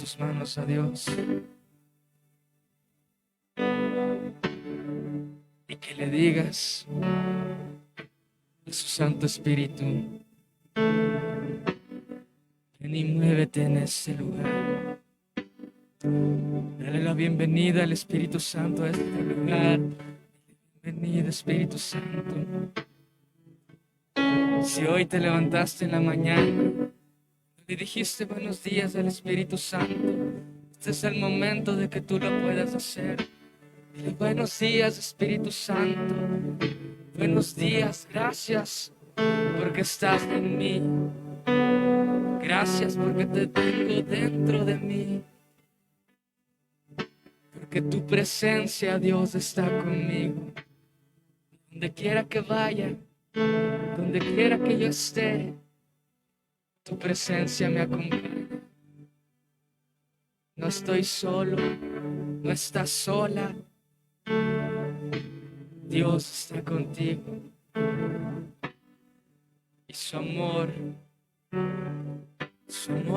tus manos a Dios y que le digas a su Santo Espíritu: ven y muévete en este lugar. Dale la bienvenida al Espíritu Santo a este lugar. Bienvenido, Espíritu Santo. Si hoy te levantaste en la mañana y dijiste buenos días al Espíritu Santo, este es el momento de que tú lo puedas hacer. Dile: buenos días, Espíritu Santo. Buenos días, gracias porque estás en mí. Gracias porque te tengo dentro de mí. Porque tu presencia, Dios, está conmigo. Donde quiera que vaya, donde quiera que yo esté, tu presencia me acompaña. No estoy solo, no estás sola. Dios está contigo. Y su amor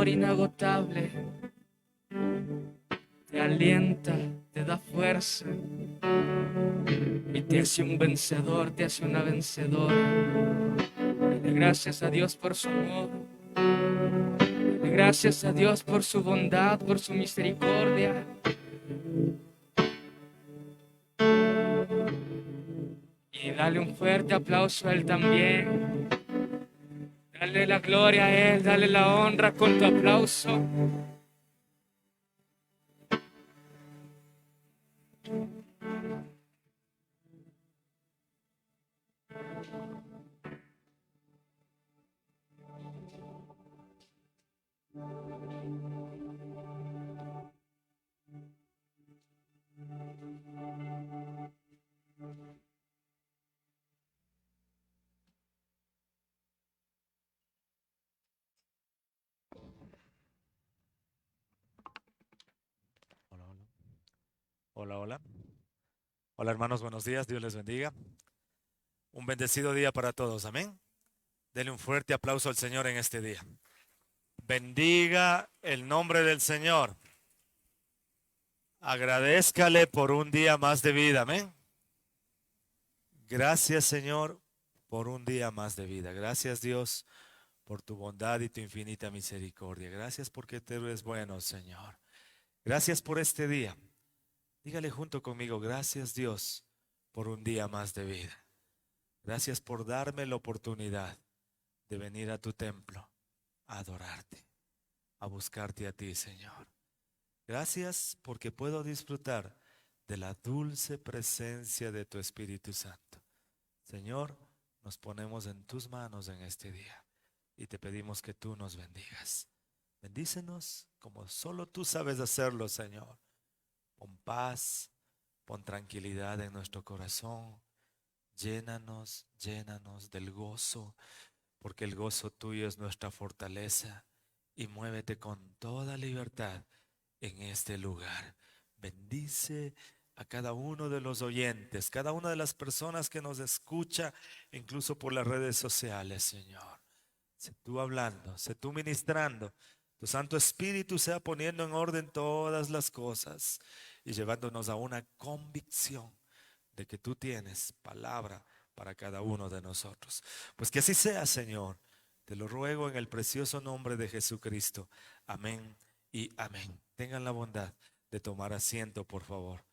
inagotable, te alienta, te da fuerza y te hace un vencedor, te hace una vencedora. Dale gracias a Dios por su amor. Dale gracias a Dios por su bondad, por su misericordia. Y dale un fuerte aplauso a Él también. Dale la gloria a Él, dale la honra con tu aplauso. Hola, hola. Hola, hola. Hola, hermanos, buenos días. Dios les bendiga. Un bendecido día para todos. Amén. Denle un fuerte aplauso al Señor en este día. Bendiga el nombre del Señor. Agradézcale por un día más de vida. Amén. Gracias, Señor, por un día más de vida. Gracias, Dios, por tu bondad y tu infinita misericordia. Gracias porque tú eres bueno, Señor. Gracias por este día. Dígale junto conmigo: gracias, Dios, por un día más de vida. Gracias por darme la oportunidad de venir a tu templo a adorarte, a buscarte a ti, Señor. Gracias porque puedo disfrutar de la dulce presencia de tu Espíritu Santo. Señor, nos ponemos en tus manos en este día y te pedimos que tú nos bendigas. Bendícenos como solo tú sabes hacerlo, Señor. Pon paz, pon tranquilidad en nuestro corazón. Llénanos, llénanos del gozo, porque el gozo tuyo es nuestra fortaleza. Y muévete con toda libertad en este lugar. Bendice a cada uno de los oyentes, cada una de las personas que nos escucha, incluso por las redes sociales, Señor. Sé tú hablando, sé tú ministrando. Tu Santo Espíritu sea poniendo en orden todas las cosas y llevándonos a una convicción de que tú tienes palabra para cada uno de nosotros. Pues que así sea, Señor. Te lo ruego en el precioso nombre de Jesucristo. Amén y amén. Tengan la bondad de tomar asiento, por favor.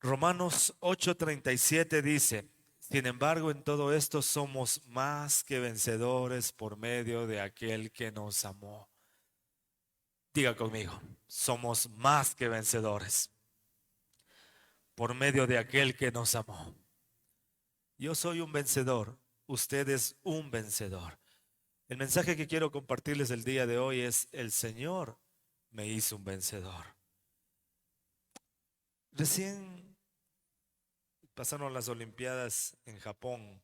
Romanos 8:37 dice: sin embargo, en todo esto somos más que vencedores por medio de aquel que nos amó. Diga conmigo: somos más que vencedores por medio de aquel que nos amó. Yo soy un vencedor, usted es un vencedor. El mensaje que quiero compartirles el día de hoy es: el Señor me hizo un vencedor. Recién pasaron las Olimpiadas en Japón,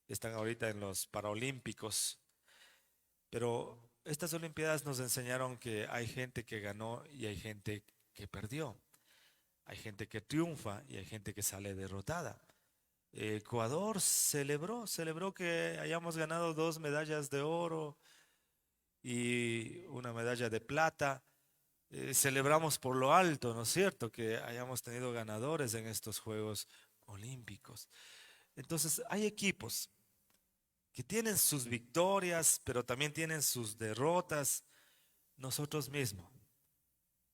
están ahorita en los Paralímpicos, pero estas Olimpiadas nos enseñaron que hay gente que ganó y hay gente que perdió. Hay gente que triunfa y hay gente que sale derrotada. Ecuador celebró que hayamos ganado 2 medallas de oro y una medalla de plata. Celebramos por lo alto, ¿no es cierto?, que hayamos tenido ganadores en estos Juegos Olímpicos. Entonces, hay equipos que tienen sus victorias, pero también tienen sus derrotas. Nosotros mismos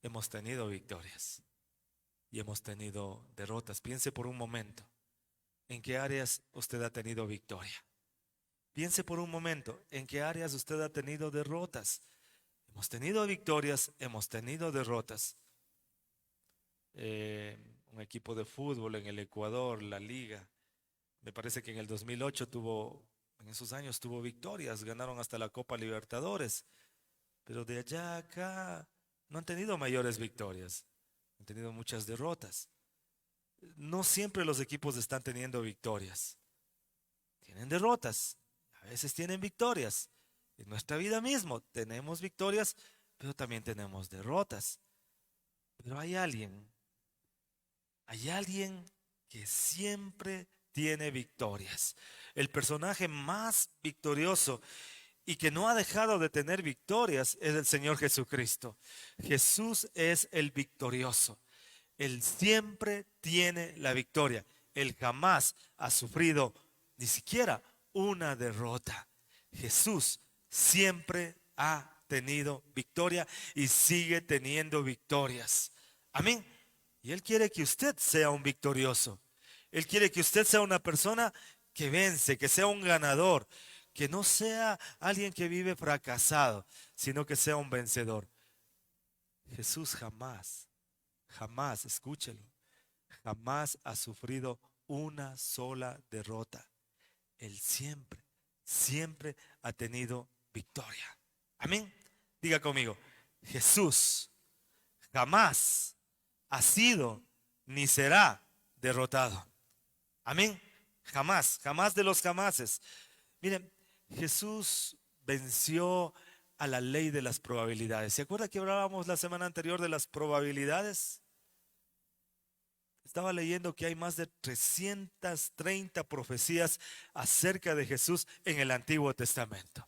hemos tenido victorias y hemos tenido derrotas. Piense por un momento, ¿en qué áreas usted ha tenido victoria? Piense por un momento, ¿en qué áreas usted ha tenido derrotas? Hemos tenido victorias, hemos tenido derrotas. Un equipo de fútbol en el Ecuador, la liga, me parece que en el 2008 en esos años tuvo victorias, ganaron hasta la Copa Libertadores, pero de allá a acá no han tenido mayores victorias, han tenido muchas derrotas. No siempre los equipos están teniendo victorias, tienen derrotas, a veces tienen victorias. En nuestra vida mismo tenemos victorias, pero también tenemos derrotas. Pero hay alguien que siempre tiene victorias. El personaje más victorioso y que no ha dejado de tener victorias es el Señor Jesucristo. Jesús es el victorioso. Él siempre tiene la victoria. Él jamás ha sufrido ni siquiera una derrota. Jesús siempre ha tenido victoria y sigue teniendo victorias. Amén. Y Él quiere que usted sea un victorioso. Él quiere que usted sea una persona que vence, que sea un ganador, que no sea alguien que vive fracasado, sino que sea un vencedor. Jesús jamás, escúchelo, jamás ha sufrido una sola derrota. Él siempre ha tenido victoria. Amén. Diga conmigo, Jesús jamás ha sido ni será derrotado. Amén. Jamás de los jamases. Miren, Jesús venció a la ley de las probabilidades. ¿Se acuerda que hablábamos la semana anterior de las probabilidades? Estaba leyendo que hay más de 330 profecías acerca de Jesús en el Antiguo Testamento.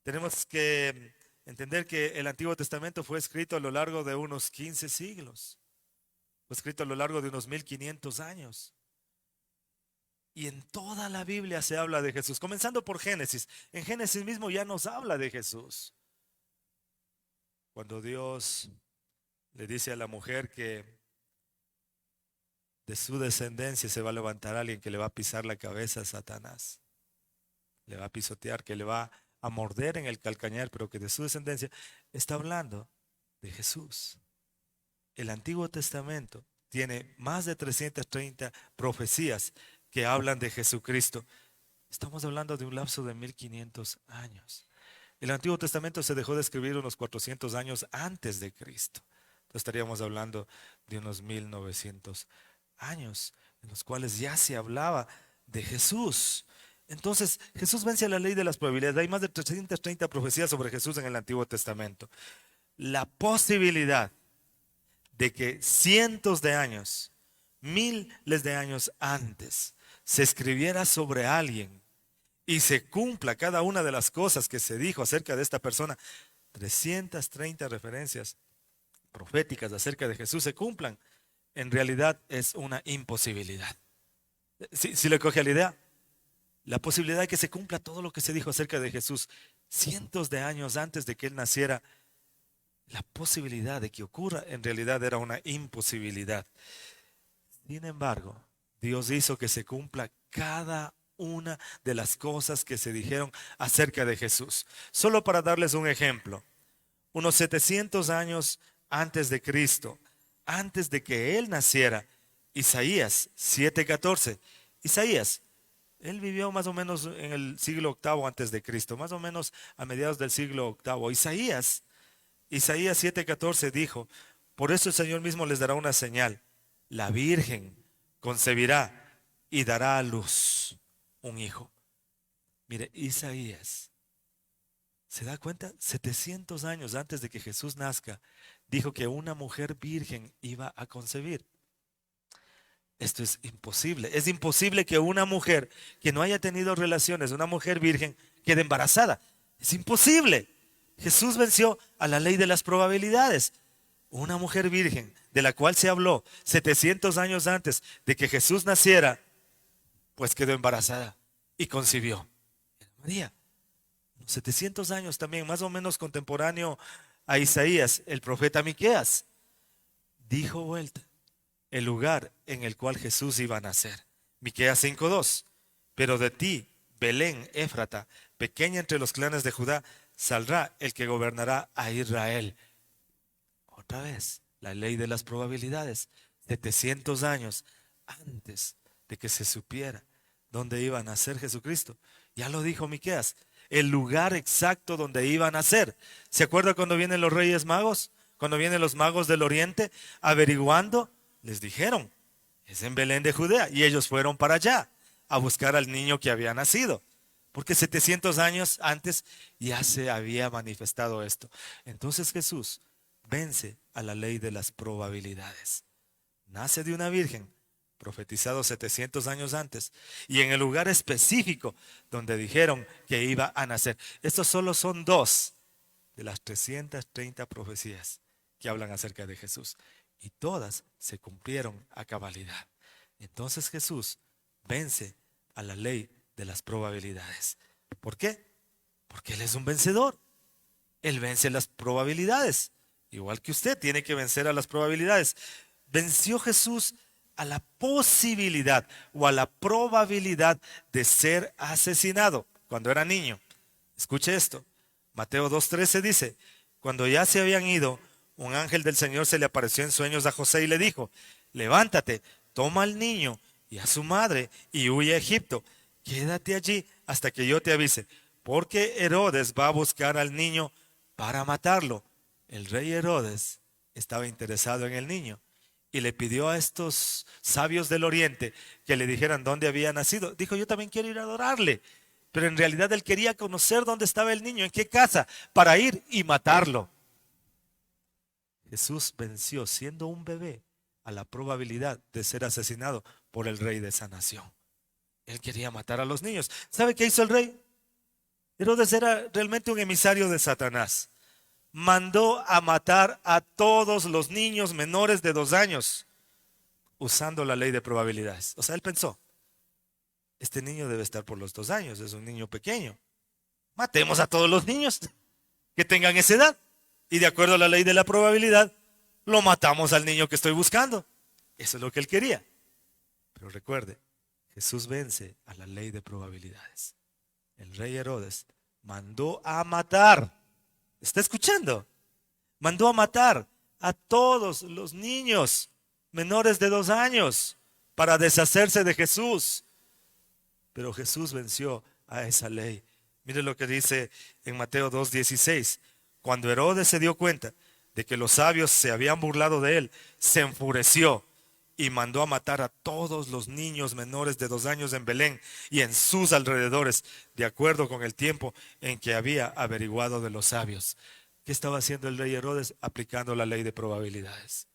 Tenemos que entender que el Antiguo Testamento fue escrito a lo largo de unos 15 siglos. Fue escrito a lo largo de unos 1500 años. Y en toda la Biblia se habla de Jesús, comenzando por Génesis. En Génesis mismo ya nos habla de Jesús. Cuando Dios le dice a la mujer que de su descendencia se va a levantar alguien que le va a pisar la cabeza a Satanás, le va a pisotear, que le va a morder en el calcañar, pero que de su descendencia, está hablando de Jesús. El Antiguo Testamento tiene más de 330 profecías que hablan de Jesucristo. Estamos hablando de un lapso de 1500 años. El Antiguo Testamento se dejó de escribir unos 400 años antes de Cristo. Entonces estaríamos hablando de unos 1900 años en los cuales ya se hablaba de Jesús. Entonces Jesús vence a la ley de las probabilidades. Hay más de 330 profecías sobre Jesús en el Antiguo Testamento. La posibilidad de que cientos de años, miles de años antes, se escribiera sobre alguien y se cumpla cada una de las cosas que se dijo acerca de esta persona, 330 referencias proféticas acerca de Jesús se cumplan, en realidad es una imposibilidad. Si le coge a la idea, la posibilidad de que se cumpla todo lo que se dijo acerca de Jesús cientos de años antes de que Él naciera, la posibilidad de que ocurra en realidad era una imposibilidad. Sin embargo, Dios hizo que se cumpla cada una de las cosas que se dijeron acerca de Jesús. Solo para darles un ejemplo, unos 700 años antes de Cristo, antes de que Él naciera, Isaías 7:14. Isaías, él vivió más o menos en el siglo octavo antes de Cristo, más o menos a mediados del siglo octavo. Isaías 7:14 dijo: por eso el Señor mismo les dará una señal. La Virgen concebirá y dará a luz un hijo. Mire, Isaías, ¿se da cuenta? 700 años antes de que Jesús nazca, dijo que una mujer virgen iba a concebir. Esto es imposible. Es imposible que una mujer que no haya tenido relaciones, una mujer virgen, quede embarazada. Es imposible. Jesús venció a la ley de las probabilidades. Una mujer virgen de la cual se habló 700 años antes de que Jesús naciera, pues quedó embarazada y concibió. Era María. 700 años también, más o menos contemporáneo a Isaías, el profeta Miqueas. Dijo vuelta el lugar en el cual Jesús iba a nacer. Miqueas 5:2. Pero de ti, Belén, Éfrata, pequeña entre los clanes de Judá, saldrá el que gobernará a Israel. Otra vez, la ley de las probabilidades. 700 años antes de que se supiera dónde iba a nacer Jesucristo. Ya lo dijo Miqueas, el lugar exacto donde iba a nacer. ¿Se acuerda cuando vienen los Reyes Magos? Cuando vienen los magos del Oriente averiguando, les dijeron, es en Belén de Judea. Y ellos fueron para allá a buscar al niño que había nacido. Porque 700 años antes ya se había manifestado esto. Entonces Jesús vence a la ley de las probabilidades. Nace de una virgen, profetizado 700 años antes, y en el lugar específico donde dijeron que iba a nacer. Estos solo son 2 de las 330 profecías que hablan acerca de Jesús. Y todas se cumplieron a cabalidad. Entonces Jesús vence a la ley de las probabilidades. ¿Por qué? Porque Él es un vencedor. Él vence las probabilidades. Igual que usted tiene que vencer a las probabilidades. Venció Jesús a la posibilidad o a la probabilidad de ser asesinado cuando era niño. Escuche esto. Mateo 2:13 dice, cuando ya se habían ido, un ángel del Señor se le apareció en sueños a José y le dijo, levántate, toma al niño y a su madre y huye a Egipto. Quédate allí hasta que yo te avise, porque Herodes va a buscar al niño para matarlo. El rey Herodes estaba interesado en el niño y le pidió a estos sabios del oriente que le dijeran dónde había nacido. Dijo, yo también quiero ir a adorarle. Pero en realidad él quería conocer dónde estaba el niño, en qué casa, para ir y matarlo. Jesús venció, siendo un bebé, a la probabilidad de ser asesinado por el rey de esa nación. Él quería matar a los niños. ¿Sabe qué hizo el rey? Herodes era realmente un emisario de Satanás. Mandó a matar a todos los niños menores de 2 años usando la ley de probabilidades. O sea, él pensó, este niño debe estar por los 2 años, es un niño pequeño. Matemos a todos los niños que tengan esa edad. Y de acuerdo a la ley de la probabilidad, lo matamos al niño que estoy buscando. Eso es lo que él quería. Pero recuerde, Jesús vence a la ley de probabilidades. El rey Herodes mandó a matar. ¿Está escuchando? Mandó a matar a todos los niños menores de 2 años para deshacerse de Jesús. Pero Jesús venció a esa ley. Mire lo que dice en Mateo 2:16. Cuando Herodes se dio cuenta de que los sabios se habían burlado de él, se enfureció y mandó a matar a todos los niños menores de 2 años en Belén y en sus alrededores, de acuerdo con el tiempo en que había averiguado de los sabios. ¿Qué estaba haciendo el rey Herodes? Aplicando la ley de probabilidades.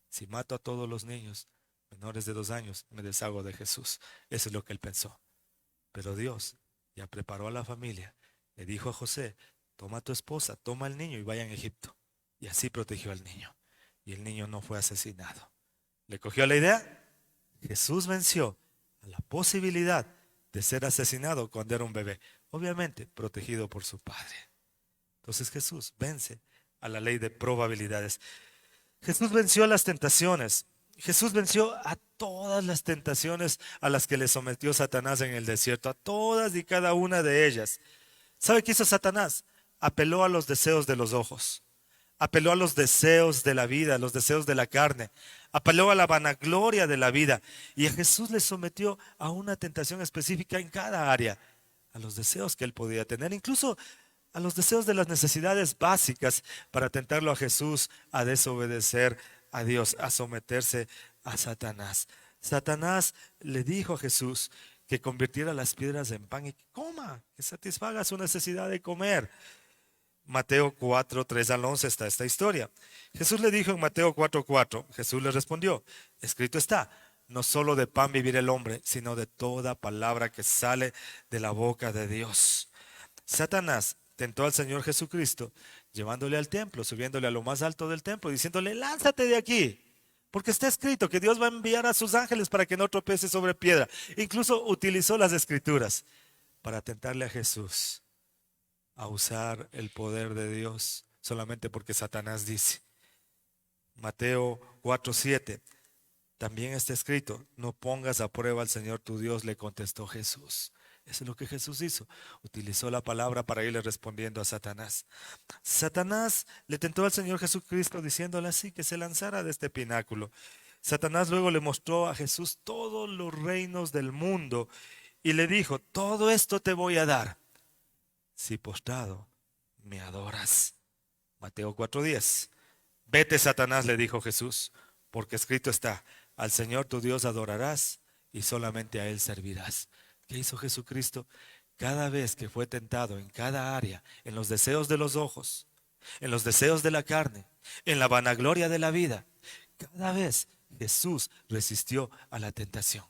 Si mato a todos los niños menores de 2 años, me deshago de Jesús. Eso es lo que él pensó. Pero Dios ya preparó a la familia. Le dijo a José, toma a tu esposa, toma al niño y vayan a Egipto. Y así protegió al niño. Y el niño no fue asesinado. ¿Le cogió la idea? Jesús venció a la posibilidad de ser asesinado cuando era un bebé. Obviamente protegido por su padre. Entonces Jesús vence a la ley de probabilidades. Jesús venció a las tentaciones. Jesús venció a todas las tentaciones a las que le sometió Satanás en el desierto. A todas y cada una de ellas. ¿Sabe qué hizo Satanás? Apeló a los deseos de los ojos. Apeló a los deseos de la vida, a los deseos de la carne. Apeló a la vanagloria de la vida. Y a Jesús le sometió a una tentación específica en cada área. A los deseos que él podía tener, incluso a los deseos de las necesidades básicas para tentarlo a Jesús a desobedecer a Dios, a someterse a Satanás. Satanás le dijo a Jesús que convirtiera las piedras en pan y que coma, que satisfaga su necesidad de comer. Mateo 4:3-11 está esta historia. Jesús le dijo en Mateo 4:4, Jesús le respondió, escrito está, no solo de pan vivir el hombre, sino de toda palabra que sale de la boca de Dios. Satanás tentó al Señor Jesucristo, llevándole al templo, subiéndole a lo más alto del templo, diciéndole, lánzate de aquí, porque está escrito que Dios va a enviar a sus ángeles para que no tropieces sobre piedra. Incluso utilizó las escrituras para tentarle a Jesús a usar el poder de Dios solamente porque Satanás dice. Mateo 4:7, también está escrito, no pongas a prueba al Señor tu Dios, le contestó Jesús. Eso es lo que Jesús hizo. Utilizó la palabra para irle respondiendo a Satanás. Satanás le tentó al Señor Jesucristo diciéndole así, que se lanzara de este pináculo. Satanás luego le mostró a Jesús todos los reinos del mundo y le dijo, todo esto te voy a dar si postrado me adoras. Mateo 4:10. Vete, Satanás, le dijo Jesús, porque escrito está, al Señor tu Dios adorarás y solamente a Él servirás. ¿Qué hizo Jesucristo? Cada vez que fue tentado en cada área, en los deseos de los ojos, en los deseos de la carne, en la vanagloria de la vida, cada vez Jesús resistió a la tentación.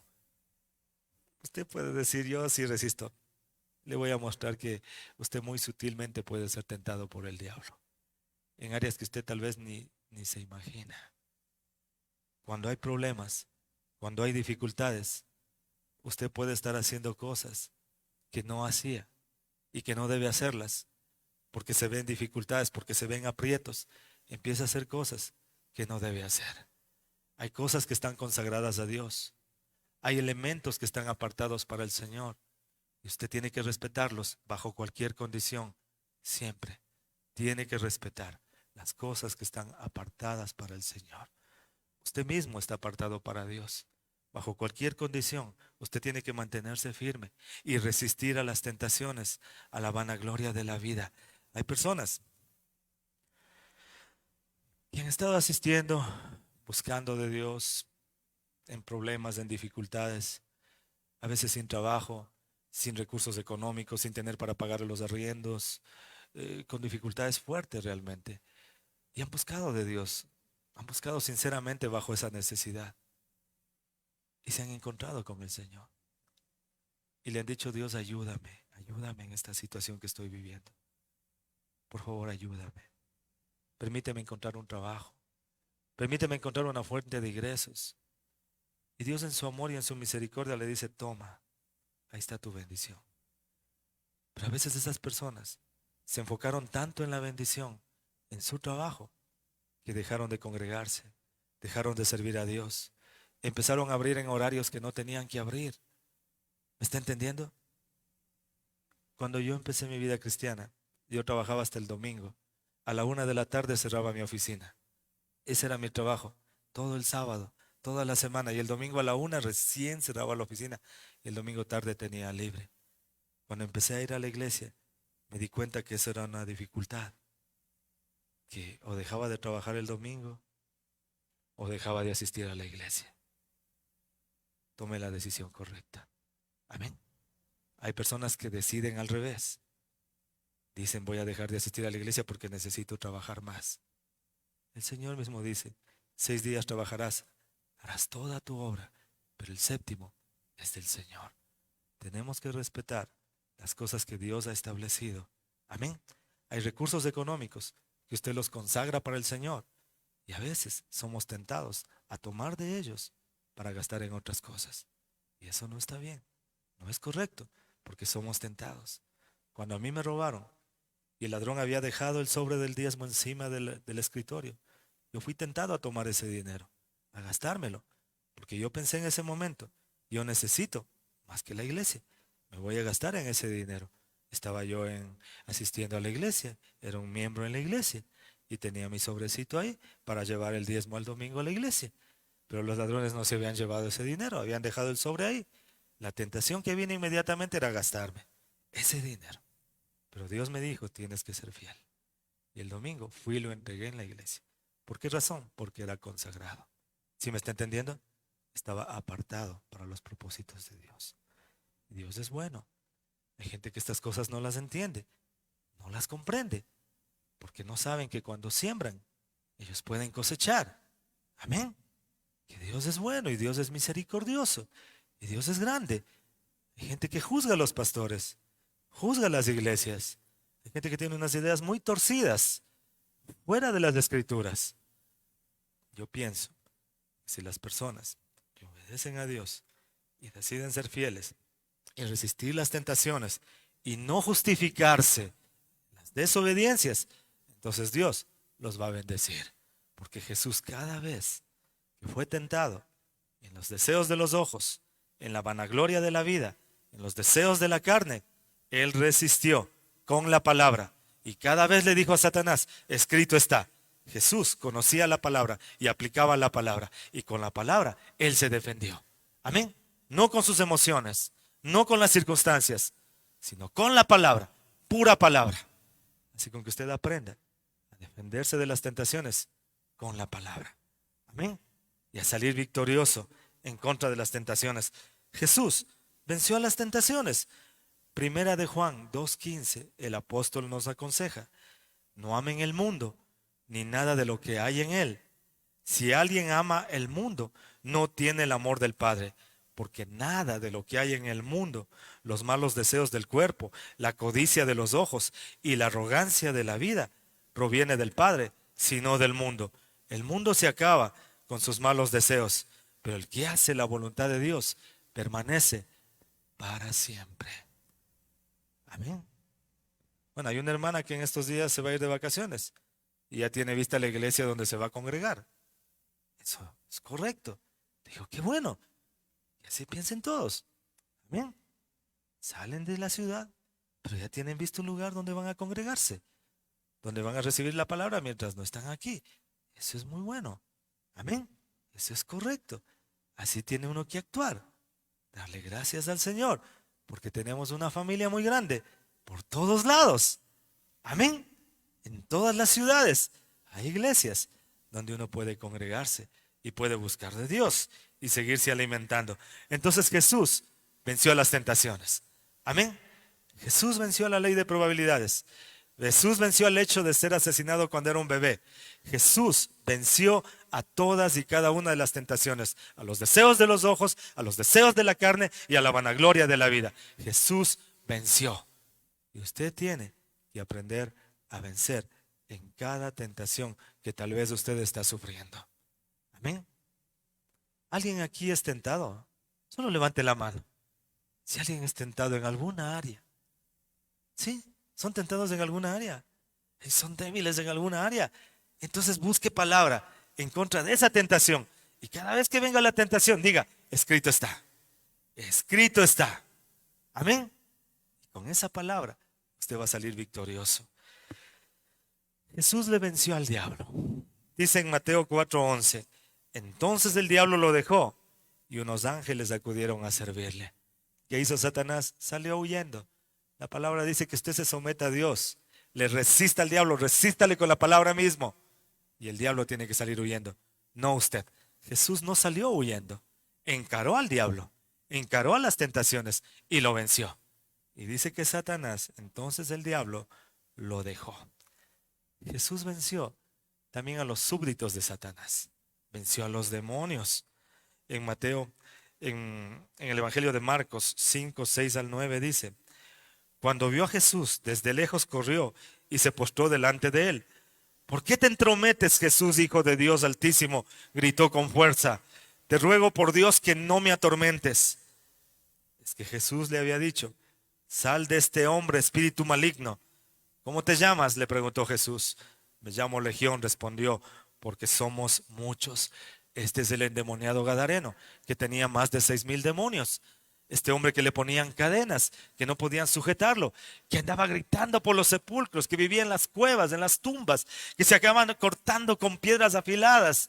Usted puede decir, yo sí resisto. Le voy a mostrar que usted muy sutilmente puede ser tentado por el diablo, en áreas que usted tal vez ni se imagina. Cuando hay problemas, cuando hay dificultades, usted puede estar haciendo cosas que no hacía y que no debe hacerlas, porque se ven dificultades, porque se ven aprietos. Empieza a hacer cosas que no debe hacer. Hay cosas que están consagradas a Dios. Hay elementos que están apartados para el Señor. Y usted tiene que respetarlos bajo cualquier condición. Siempre tiene que respetar las cosas que están apartadas para el Señor. Usted mismo está apartado para Dios. Bajo cualquier condición, usted tiene que mantenerse firme y resistir a las tentaciones, a la vanagloria de la vida. Hay personas que han estado asistiendo, buscando de Dios en problemas, en dificultades, a veces sin trabajo, sin recursos económicos, sin tener para pagar los arriendos, con dificultades fuertes realmente. Y han buscado de Dios, han buscado sinceramente bajo esa necesidad. Y se han encontrado con el Señor. Y le han dicho, Dios, ayúdame, ayúdame en esta situación que estoy viviendo. Por favor, ayúdame. Permíteme encontrar un trabajo. Permíteme encontrar una fuente de ingresos. Y Dios en su amor y en su misericordia le dice, toma, ahí está tu bendición. Pero a veces esas personas se enfocaron tanto en la bendición, en su trabajo, que dejaron de congregarse, dejaron de servir a Dios. Empezaron a abrir en horarios que no tenían que abrir. ¿Me está entendiendo? Cuando yo empecé mi vida cristiana, yo trabajaba hasta el domingo. A la 1 de la tarde cerraba mi oficina. Ese era mi trabajo, todo el sábado, toda la semana. Y el domingo a la 1 recién cerraba la oficina. Y el domingo tarde tenía libre. Cuando empecé a ir a la iglesia, me di cuenta que eso era una dificultad. Que o dejaba de trabajar el domingo, o dejaba de asistir a la iglesia. Tomé la decisión correcta. Amén. Hay personas que deciden al revés. Dicen, voy a dejar de asistir a la iglesia porque necesito trabajar más. El Señor mismo dice, 6 días trabajarás, harás toda tu obra, pero el séptimo es del Señor. Tenemos que respetar las cosas que Dios ha establecido. Amén. Hay recursos económicos que usted los consagra para el Señor. Y a veces somos tentados a tomar de ellos para gastar en otras cosas. Y eso no está bien, no es correcto, porque somos tentados. Cuando a mí me robaron y el ladrón había dejado el sobre del diezmo encima del escritorio, yo fui tentado a tomar ese dinero, a gastármelo, porque yo pensé en ese momento, yo necesito más que la iglesia, me voy a gastar en ese dinero. Estaba yo asistiendo a la iglesia, era un miembro en la iglesia y tenía mi sobrecito ahí para llevar el diezmo al domingo a la iglesia. Pero los ladrones no se habían llevado ese dinero, habían dejado el sobre ahí. La tentación que vino inmediatamente era gastarme ese dinero. Pero Dios me dijo, tienes que ser fiel. Y el domingo fui y lo entregué en la iglesia. ¿Por qué razón? Porque era consagrado. ¿Sí me está entendiendo? Estaba apartado para los propósitos de Dios. Dios es bueno. Hay gente que estas cosas no las entiende, no las comprende, porque no saben que cuando siembran, ellos pueden cosechar. Amén. Que Dios es bueno y Dios es misericordioso y Dios es grande. Hay gente que juzga a los pastores, juzga a las iglesias. Hay gente que tiene unas ideas muy torcidas, fuera de las escrituras. Yo pienso, si las personas que obedecen a Dios y deciden ser fieles y resistir las tentaciones y no justificarse las desobediencias, entonces Dios los va a bendecir. Porque Jesús cada vez que fue tentado en los deseos de los ojos, en la vanagloria de la vida, en los deseos de la carne, Él resistió con la palabra. Y cada vez le dijo a Satanás, escrito está. Jesús conocía la palabra y aplicaba la palabra. Y con la palabra Él se defendió. Amén. No con sus emociones, no con las circunstancias, sino con la palabra, pura palabra. Así con que usted aprenda a defenderse de las tentaciones con la palabra. Amén. Y a salir victorioso en contra de las tentaciones. Jesús venció a las tentaciones. Primera de Juan 2:15, el apóstol nos aconseja, no amen el mundo, ni nada de lo que hay en él. Si alguien ama el mundo, no tiene el amor del Padre, porque nada de lo que hay en el mundo, los malos deseos del cuerpo, la codicia de los ojos y la arrogancia de la vida, proviene del Padre, sino del mundo. El mundo se acaba con sus malos deseos, pero el que hace la voluntad de Dios permanece para siempre. Amén. Bueno, hay una hermana que en estos días se va a ir de vacaciones y ya tiene vista la iglesia donde se va a congregar. Eso es correcto. Digo, qué bueno. Y así piensen todos. Amén. Salen de la ciudad, pero ya tienen visto un lugar donde van a congregarse, donde van a recibir la palabra mientras no están aquí. Eso es muy bueno. Amén. Eso es correcto. Así tiene uno que actuar. Darle gracias al Señor, porque tenemos una familia muy grande por todos lados. Amén. En todas las ciudades hay iglesias donde uno puede congregarse y puede buscar de Dios y seguirse alimentando. Entonces Jesús venció las tentaciones. Amén. Jesús venció la ley de probabilidades. Jesús venció el hecho de ser asesinado cuando era un bebé. Jesús venció a todas y cada una de las tentaciones, a los deseos de los ojos, a los deseos de la carne y a la vanagloria de la vida. Jesús venció. Y usted tiene que aprender a vencer en cada tentación que tal vez usted está sufriendo. Amén. ¿Alguien aquí es tentado? Solo levante la mano. Si alguien es tentado en alguna área. ¿Sí? ¿Son tentados en alguna área? ¿Y son débiles en alguna área? Entonces busque palabra en contra de esa tentación. Y cada vez que venga la tentación, diga, escrito está. Escrito está. Amén. Y con esa palabra, usted va a salir victorioso. Jesús le venció al diablo. Dice en Mateo 4:11, entonces el diablo lo dejó y unos ángeles acudieron a servirle. ¿Qué hizo Satanás? Salió huyendo. La palabra dice que usted se someta a Dios, le resista al diablo, resístale con la palabra mismo. Y el diablo tiene que salir huyendo, no usted. Jesús no salió huyendo, encaró al diablo, encaró a las tentaciones y lo venció. Y dice que Satanás, entonces el diablo, lo dejó. Jesús venció también a los súbditos de Satanás, venció a los demonios. En Mateo, en el Evangelio de Marcos 5:6-9 dice, cuando vio a Jesús, desde lejos corrió y se postró delante de él. ¿Por qué te entrometes, Jesús, Hijo de Dios Altísimo? Gritó con fuerza. Te ruego por Dios que no me atormentes. Es que Jesús le había dicho, sal de este hombre, espíritu maligno. ¿Cómo te llamas?, le preguntó Jesús. Me llamo Legión, respondió, porque somos muchos. Este es el endemoniado gadareno, que tenía más de 6,000 demonios. Este hombre que le ponían cadenas, que no podían sujetarlo, que andaba gritando por los sepulcros, que vivía en las cuevas, en las tumbas, que se acababan cortando con piedras afiladas.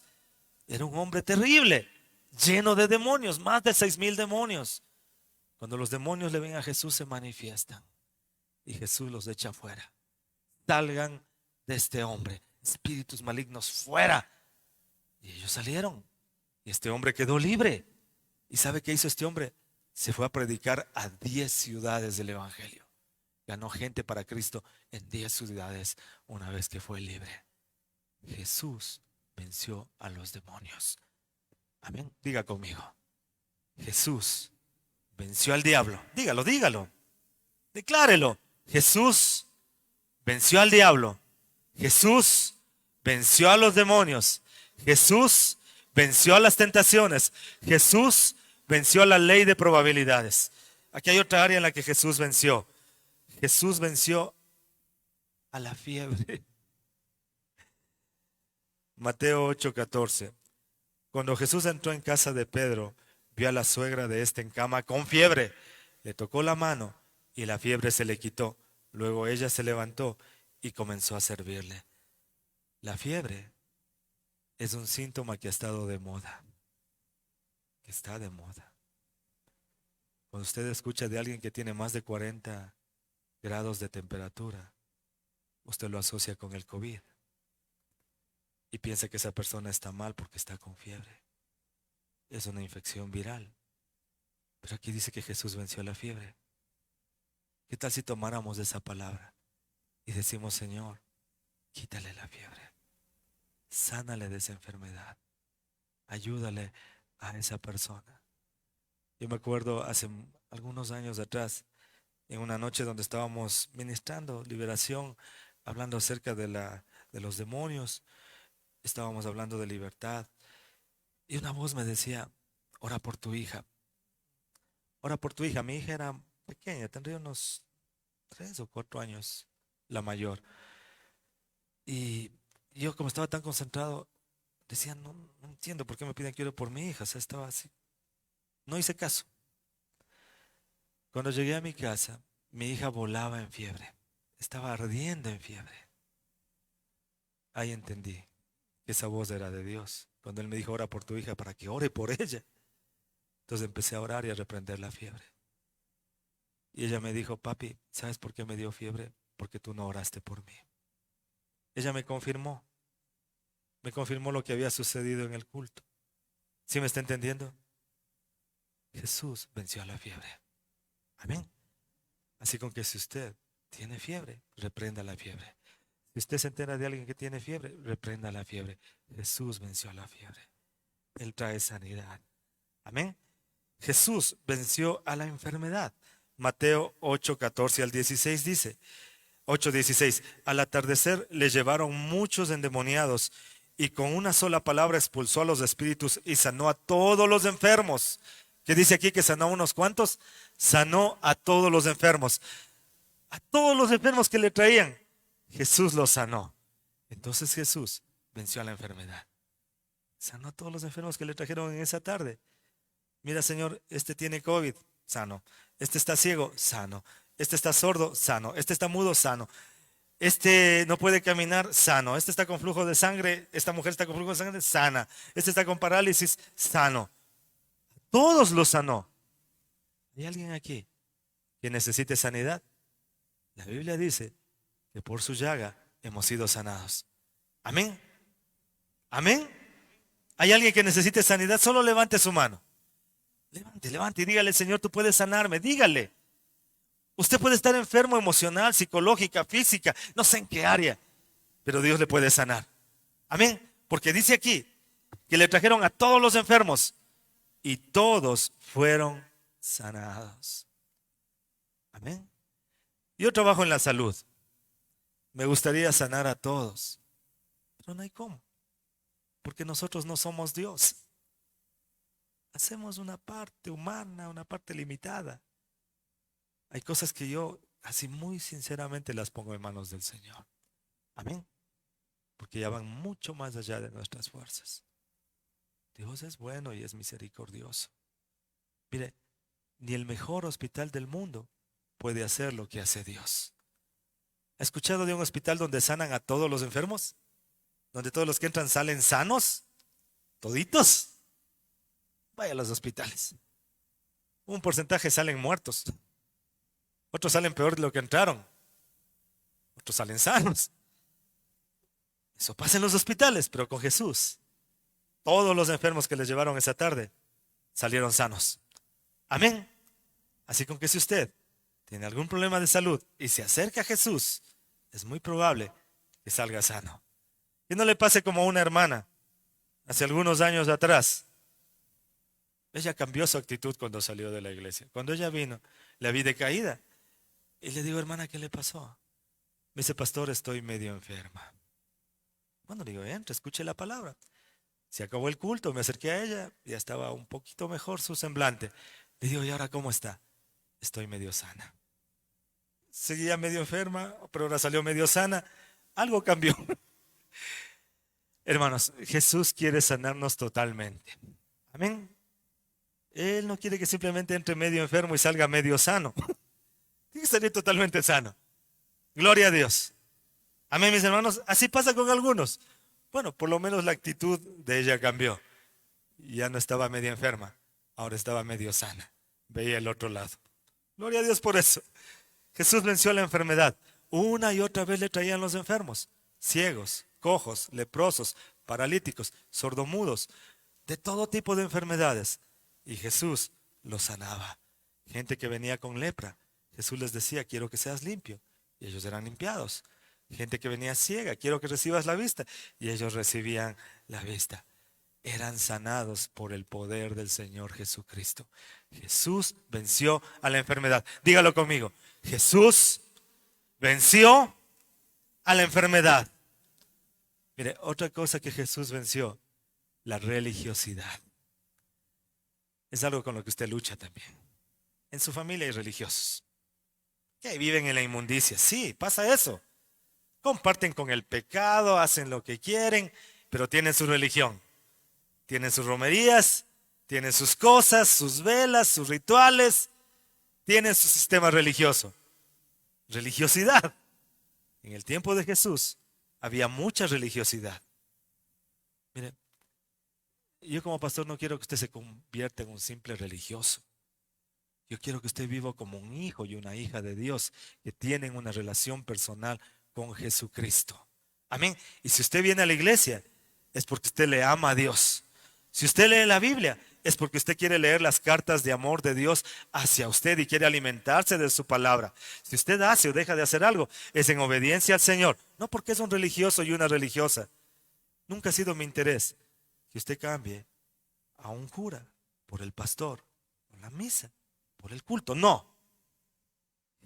Era un hombre terrible, lleno de demonios, más de 6,000 demonios. Cuando los demonios le ven a Jesús se manifiestan y Jesús los echa fuera. Salgan de este hombre, espíritus malignos, fuera. Y ellos salieron y este hombre quedó libre. ¿Y sabe qué hizo este hombre? Se fue a predicar a 10 ciudades del Evangelio. Ganó gente para Cristo en 10 ciudades una vez que fue libre. Jesús venció a los demonios. Amén. Diga conmigo. Jesús venció al diablo. Dígalo, dígalo. Declárelo. Jesús venció al diablo. Jesús venció a los demonios. Jesús venció a las tentaciones. Jesús venció a la ley de probabilidades. Aquí hay otra área en la que Jesús venció. Jesús venció a la fiebre. Mateo 8:14. Cuando Jesús entró en casa de Pedro, vio a la suegra de este en cama con fiebre. Le tocó la mano y la fiebre se le quitó. Luego ella se levantó y comenzó a servirle. La fiebre es un síntoma que ha estado de moda, que está de moda. Cuando usted escucha de alguien que tiene más de 40 grados de temperatura, usted lo asocia con el COVID y piensa que esa persona está mal porque está con fiebre. Es una infección viral. Pero aquí dice que Jesús venció la fiebre. ¿Qué tal si tomáramos esa palabra y decimos, Señor, quítale la fiebre, sánale de esa enfermedad, ayúdale a esa persona? Yo me acuerdo hace algunos años atrás, en una noche donde estábamos ministrando liberación, hablando acerca de los demonios, estábamos hablando de libertad, y una voz me decía, ora por tu hija, ora por tu hija. Mi hija era pequeña, tendría unos 3 o 4 años, la mayor. Y yo, como estaba tan concentrado, decía, no entiendo por qué me piden que ore por mi hija. O sea, estaba así. No hice caso. Cuando llegué a mi casa, mi hija volaba en fiebre. Estaba ardiendo en fiebre. Ahí entendí que esa voz era de Dios. Cuando Él me dijo, ora por tu hija para que ore por ella. Entonces empecé a orar y a reprender la fiebre. Y ella me dijo, papi, ¿sabes por qué me dio fiebre? Porque tú no oraste por mí. Ella me confirmó lo que había sucedido en el culto. ¿Sí me está entendiendo? Jesús venció a la fiebre. Amén. Así con que si usted tiene fiebre, reprenda la fiebre. Si usted se entera de alguien que tiene fiebre, reprenda la fiebre. Jesús venció a la fiebre. Él trae sanidad. Amén. Jesús venció a la enfermedad. Mateo 8:14-16 dice, 8:16, al atardecer le llevaron muchos endemoniados y con una sola palabra expulsó a los espíritus y sanó a todos los enfermos. ¿Qué dice aquí? Que sanó a unos cuantos. Sanó a todos los enfermos. A todos los enfermos que le traían, Jesús los sanó. Entonces Jesús venció a la enfermedad. Sanó a todos los enfermos que le trajeron en esa tarde. Mira, Señor, este tiene COVID, sano. Este está ciego, sano. Este está sordo, sano. Este está mudo, sano. Este no puede caminar, sano. Este está con flujo de sangre. Esta mujer está con flujo de sangre, sana. Este está con parálisis, sano. Todos los sanó. ¿Hay alguien aquí que necesite sanidad? La Biblia dice que por su llaga hemos sido sanados. Amén. Amén. ¿Hay alguien que necesite sanidad? Solo levante su mano. Levante y dígale, Señor, tú puedes sanarme. Dígale. Usted puede estar enfermo emocional, psicológica, física, no sé en qué área, pero Dios le puede sanar. Amén. Porque dice aquí que le trajeron a todos los enfermos y todos fueron sanados. Amén. Yo trabajo en la salud. Me gustaría sanar a todos, pero no hay cómo, porque nosotros no somos Dios. Hacemos una parte humana, una parte limitada. Hay cosas que yo, así muy sinceramente, las pongo en manos del Señor. Amén. Porque ya van mucho más allá de nuestras fuerzas. Dios es bueno y es misericordioso. Mire, ni el mejor hospital del mundo puede hacer lo que hace Dios. ¿Ha escuchado de un hospital donde sanan a todos los enfermos? Donde todos los que entran salen sanos. ¿Toditos? Vaya a los hospitales. Un porcentaje salen muertos. Otros salen peor de lo que entraron. Otros salen sanos. Eso pasa en los hospitales, pero con Jesús. Todos los enfermos que les llevaron esa tarde salieron sanos. Amén. Así con que si usted tiene algún problema de salud y se acerca a Jesús, es muy probable que salga sano. Que no le pase como a una hermana hace algunos años atrás. Ella cambió su actitud cuando salió de la iglesia. Cuando ella vino, la vi decaída. Y le digo, hermana, ¿qué le pasó? Me dice, pastor, estoy medio enferma. Bueno, digo, entra, escuche la palabra. Se acabó el culto, me acerqué a ella, ya estaba un poquito mejor su semblante. Le digo, ¿y ahora cómo está? Estoy medio sana. Seguía medio enferma, pero ahora salió medio sana. Algo cambió. Hermanos, Jesús quiere sanarnos totalmente. Amén. Él no quiere que simplemente entre medio enfermo y salga medio sano. Tiene que salir totalmente sano. Gloria a Dios. Amén, mis hermanos. Así pasa con algunos. Bueno, por lo menos la actitud de ella cambió. Ya no estaba medio enferma, ahora estaba medio sana. Veía el otro lado. Gloria a Dios por eso. Jesús venció la enfermedad. Una y otra vez le traían los enfermos. Ciegos, cojos, leprosos, paralíticos, sordomudos, de todo tipo de enfermedades. Y Jesús los sanaba. Gente que venía con lepra. Jesús les decía, quiero que seas limpio. Y ellos eran limpiados. Gente que venía ciega, quiero que recibas la vista. Y ellos recibían la vista. Eran sanados por el poder del Señor Jesucristo. Jesús venció a la enfermedad. Dígalo conmigo. Jesús venció a la enfermedad. Mire, otra cosa que Jesús venció, la religiosidad. Es algo con lo que usted lucha también. En su familia hay religiosos que viven en la inmundicia. Sí, pasa eso. Comparten con el pecado, hacen lo que quieren, pero tienen su religión. Tienen sus romerías, tienen sus cosas, sus velas, sus rituales, tienen su sistema religioso. Religiosidad. En el tiempo de Jesús había mucha religiosidad. Mire, yo como pastor no quiero que usted se convierta en un simple religioso. Yo quiero que usted viva como un hijo y una hija de Dios que tienen una relación personal con Jesucristo. Amén. Y si usted viene a la iglesia, es porque usted le ama a Dios. Si usted lee la Biblia, es porque usted quiere leer las cartas de amor de Dios hacia usted y quiere alimentarse de su palabra. Si usted hace o deja de hacer algo, es en obediencia al Señor. No porque es un religioso y una religiosa. Nunca ha sido mi interés que usted cambie a un cura por el pastor, por la misa, por el culto. No.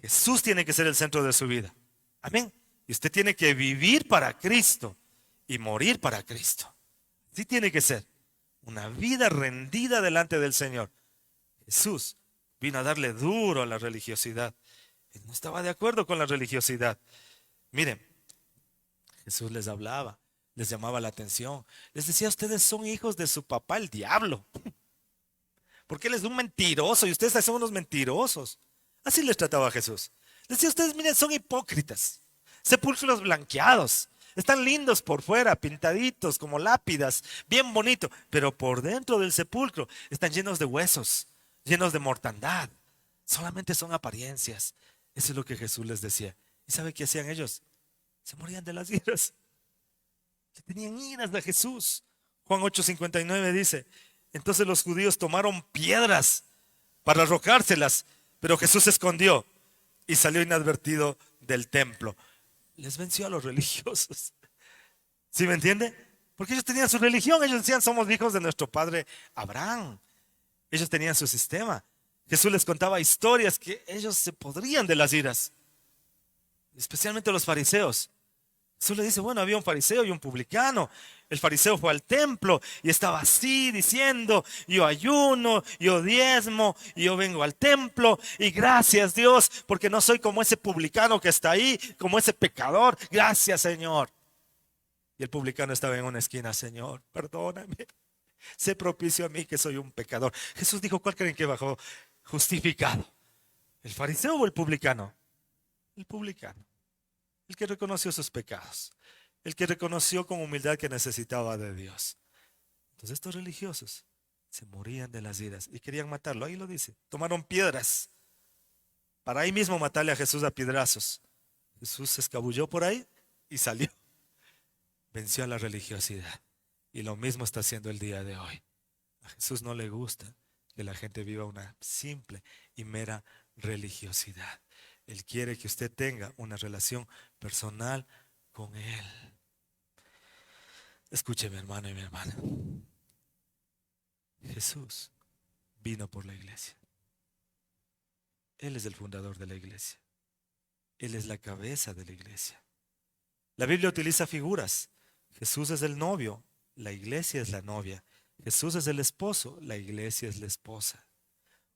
Jesús tiene que ser el centro de su vida. Amén. Y usted tiene que vivir para Cristo y morir para Cristo. Así tiene que ser. Una vida rendida delante del Señor. Jesús vino a darle duro a la religiosidad. Él no estaba de acuerdo con la religiosidad. Miren, Jesús les hablaba, les llamaba la atención. Les decía, ustedes son hijos de su papá, el diablo. Porque él es un mentiroso y ustedes son unos mentirosos. Así les trataba Jesús. Les decía, ustedes miren, son hipócritas. Sepulcros blanqueados. Están lindos por fuera, pintaditos como lápidas, bien bonito, pero por dentro del sepulcro están llenos de huesos, llenos de mortandad. Solamente son apariencias. Eso es lo que Jesús les decía. ¿Y sabe qué hacían ellos? Se morían de las iras. Le tenían iras de Jesús. Juan 8:59 dice, entonces los judíos tomaron piedras para arrojárselas, pero Jesús se escondió y salió inadvertido del templo. Les venció a los religiosos. ¿Sí me entiende? Porque ellos tenían su religión. Ellos decían, somos hijos de nuestro padre Abraham. Ellos tenían su sistema. Jesús les contaba historias que ellos se podrían de las iras. Especialmente los fariseos. Jesús le dice, bueno, había un fariseo y un publicano. El fariseo fue al templo y estaba así diciendo, yo ayuno, yo diezmo, yo vengo al templo y gracias Dios, porque no soy como ese publicano que está ahí, como ese pecador. Gracias Señor. Y el publicano estaba en una esquina, Señor, perdóname, sé propicio a mí que soy un pecador. Jesús dijo, ¿cuál creen que bajó justificado? ¿El fariseo o el publicano? El publicano. El que reconoció sus pecados, el que reconoció con humildad que necesitaba de Dios. Entonces estos religiosos se morían de las iras y querían matarlo. Ahí lo dice. Tomaron piedras para ahí mismo matarle a Jesús a piedrazos. Jesús se escabulló por ahí y salió. Venció a la religiosidad. Y lo mismo está haciendo el día de hoy. A Jesús no le gusta que la gente viva una simple y mera religiosidad. Él quiere que usted tenga una relación personal con Él. Escuche, mi hermano y mi hermana. Jesús vino por la iglesia. Él es el fundador de la iglesia. Él es la cabeza de la iglesia. La Biblia utiliza figuras. Jesús es el novio, la iglesia es la novia. Jesús es el esposo, la iglesia es la esposa.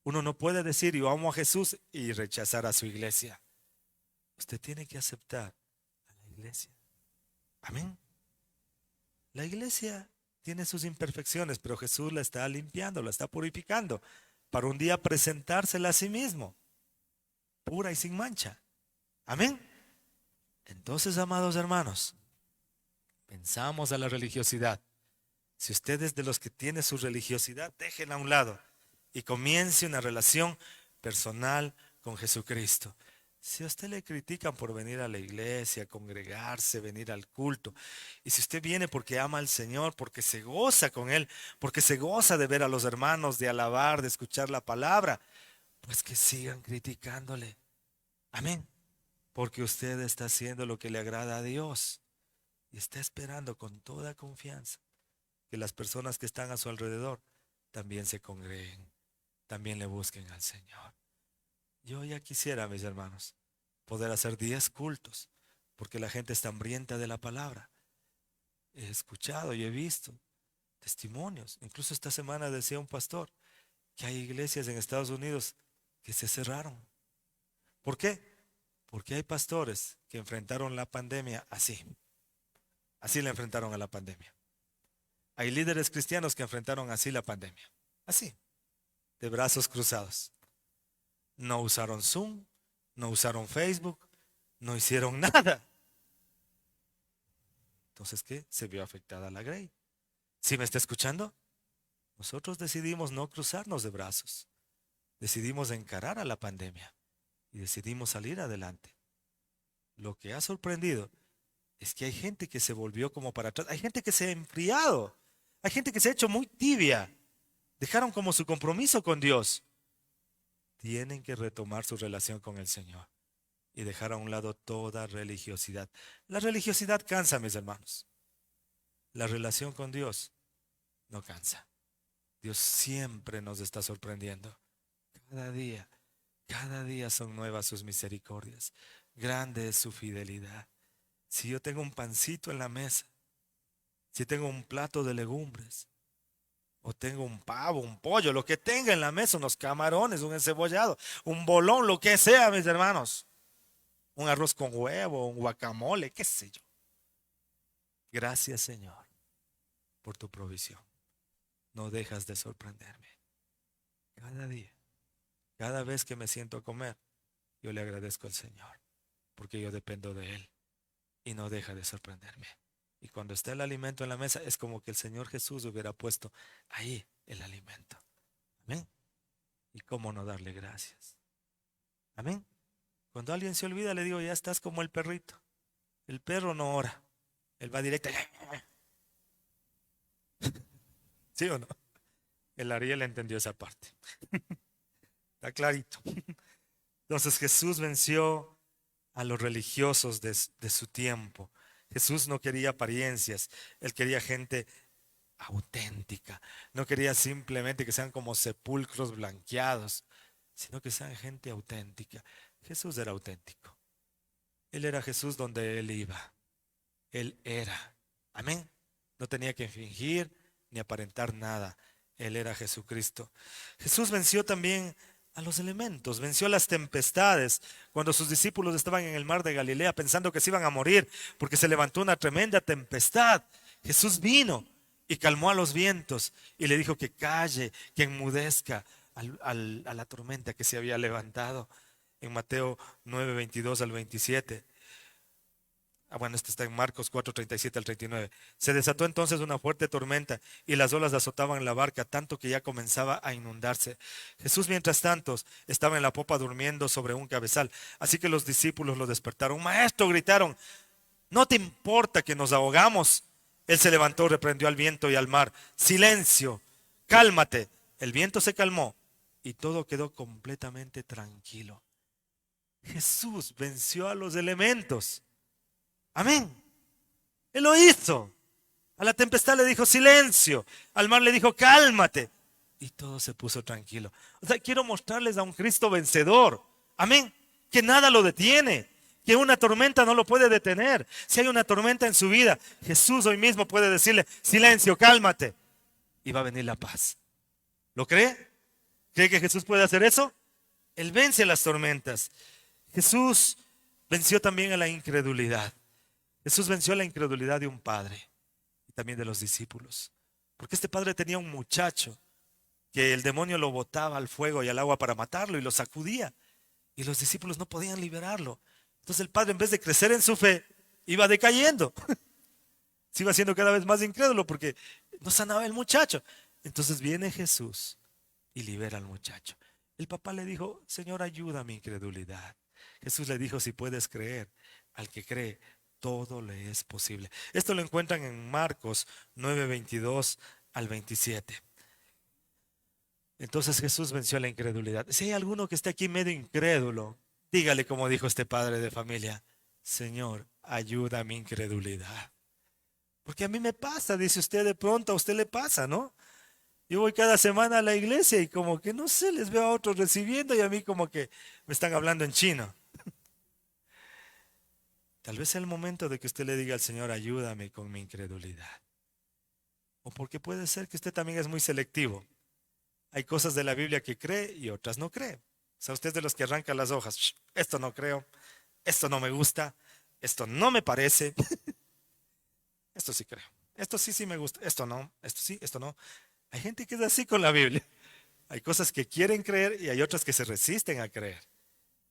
Uno no puede decir yo amo a Jesús y rechazar a su iglesia. Usted tiene que aceptar a la iglesia. Amén. La iglesia tiene sus imperfecciones, pero Jesús la está limpiando, la está purificando, para un día presentársela a sí mismo, pura y sin mancha. Amén. Entonces, amados hermanos, pensamos a la religiosidad. Si usted es de los que tiene su religiosidad, déjela a un lado y comience una relación personal con Jesucristo. Si a usted le critican por venir a la iglesia, congregarse, venir al culto, y si usted viene porque ama al Señor, porque se goza con Él, porque se goza de ver a los hermanos, de alabar, de escuchar la palabra, pues que sigan criticándole. Amén. Porque usted está haciendo lo que le agrada a Dios y está esperando con toda confianza que las personas que están a su alrededor también se congreguen, también le busquen al Señor. Yo ya quisiera, mis hermanos, poder hacer 10 cultos, porque la gente está hambrienta de la palabra. He escuchado y he visto testimonios. Incluso esta semana decía un pastor que hay iglesias en Estados Unidos que se cerraron. ¿Por qué? Porque hay pastores que enfrentaron la pandemia así. Así la enfrentaron a la pandemia. Hay líderes cristianos que enfrentaron así la pandemia. Así, de brazos cruzados. No usaron Zoom, no usaron Facebook, no hicieron nada. Entonces, ¿qué? Se vio afectada la grey. ¿Sí me está escuchando? Nosotros decidimos no cruzarnos de brazos. Decidimos encarar a la pandemia y decidimos salir adelante. Lo que ha sorprendido es que hay gente que se volvió como para atrás. Hay gente que se ha enfriado. Hay gente que se ha hecho muy tibia. Dejaron como su compromiso con Dios. Tienen que retomar su relación con el Señor y dejar a un lado toda religiosidad. La religiosidad cansa, mis hermanos. La relación con Dios no cansa. Dios siempre nos está sorprendiendo. Cada día son nuevas sus misericordias. Grande es su fidelidad. Si yo tengo un pancito en la mesa, si tengo un plato de legumbres, o tengo un pavo, un pollo, lo que tenga en la mesa, unos camarones, un encebollado, un bolón, lo que sea, mis hermanos. Un arroz con huevo, un guacamole, qué sé yo. Gracias, Señor, por tu provisión. No dejas de sorprenderme. Cada día, cada vez que me siento a comer, yo le agradezco al Señor, porque yo dependo de Él y no deja de sorprenderme. Y cuando está el alimento en la mesa, es como que el Señor Jesús hubiera puesto ahí el alimento. Amén. ¿Y cómo no darle gracias? Amén. Cuando alguien se olvida, le digo, ya estás como el perrito. El perro no ora. Él va directo. ¿Sí o no? El Ariel entendió esa parte. Está clarito. Entonces Jesús venció a los religiosos de su tiempo. Jesús no quería apariencias, Él quería gente auténtica. No quería simplemente que sean como sepulcros blanqueados, sino que sean gente auténtica. Jesús era auténtico. Él era Jesús donde Él iba. Él era. Amén. No tenía que fingir ni aparentar nada. Él era Jesucristo. Jesús venció también a los elementos, venció las tempestades. Cuando sus discípulos estaban en el mar de Galilea pensando que se iban a morir porque se levantó una tremenda tempestad, Jesús vino y calmó a los vientos y le dijo que calle, que enmudezca a la tormenta que se había levantado. En Mateo 9, 22 al 27. Bueno, esto está en Marcos 4, 37 al 39. Se desató entonces una fuerte tormenta y las olas azotaban la barca tanto que ya comenzaba a inundarse. Jesús, mientras tanto, estaba en la popa durmiendo sobre un cabezal. Así que los discípulos lo despertaron. Maestro, gritaron, ¿no te importa que nos ahogamos? Él se levantó, reprendió al viento y al mar. Silencio, cálmate. El viento se calmó y todo quedó completamente tranquilo. Jesús venció a los elementos. Amén. Él lo hizo. A la tempestad le dijo silencio. Al mar le dijo cálmate. Y todo se puso tranquilo. O sea, quiero mostrarles a un Cristo vencedor. Amén. Que nada lo detiene. que una tormenta no lo puede detener. Si hay una tormenta en su vida, Jesús hoy mismo puede decirle, silencio, cálmate, y va a venir la paz. ¿Lo cree? ¿Cree que Jesús puede hacer eso? Él vence las tormentas. Jesús venció también a la incredulidad. Jesús venció a la incredulidad de un padre y también de los discípulos. Porque este padre tenía un muchacho que el demonio lo botaba al fuego y al agua para matarlo y lo sacudía. Y los discípulos no podían liberarlo. Entonces el padre, en vez de crecer en su fe, iba decayendo. Se iba haciendo cada vez más incrédulo porque no sanaba el muchacho. Entonces viene Jesús y libera al muchacho. El papá le dijo, Señor, ayuda a mi incredulidad. Jesús le dijo, si puedes creer, al que cree, todo le es posible. Esto lo encuentran en Marcos 9:22 al 27. Entonces Jesús venció la incredulidad. Si hay alguno que esté aquí medio incrédulo, dígale como dijo este padre de familia, Señor, ayuda a mi incredulidad. Porque a mí me pasa, dice usted, de pronto a usted le pasa, ¿no? Yo voy cada semana a la iglesia y como que no sé, les veo a otros recibiendo y a mí como que me están hablando en chino. Tal vez sea el momento de que usted le diga al Señor, ayúdame con mi incredulidad. O porque puede ser que usted también es muy selectivo. Hay cosas de la Biblia que cree y otras no cree. O sea, usted es de los que arranca las hojas. Esto no creo, esto no me gusta, esto no me parece. Esto sí creo, esto sí me gusta, esto no, esto sí, esto no. Hay gente que es así con la Biblia. Hay cosas que quieren creer y hay otras que se resisten a creer.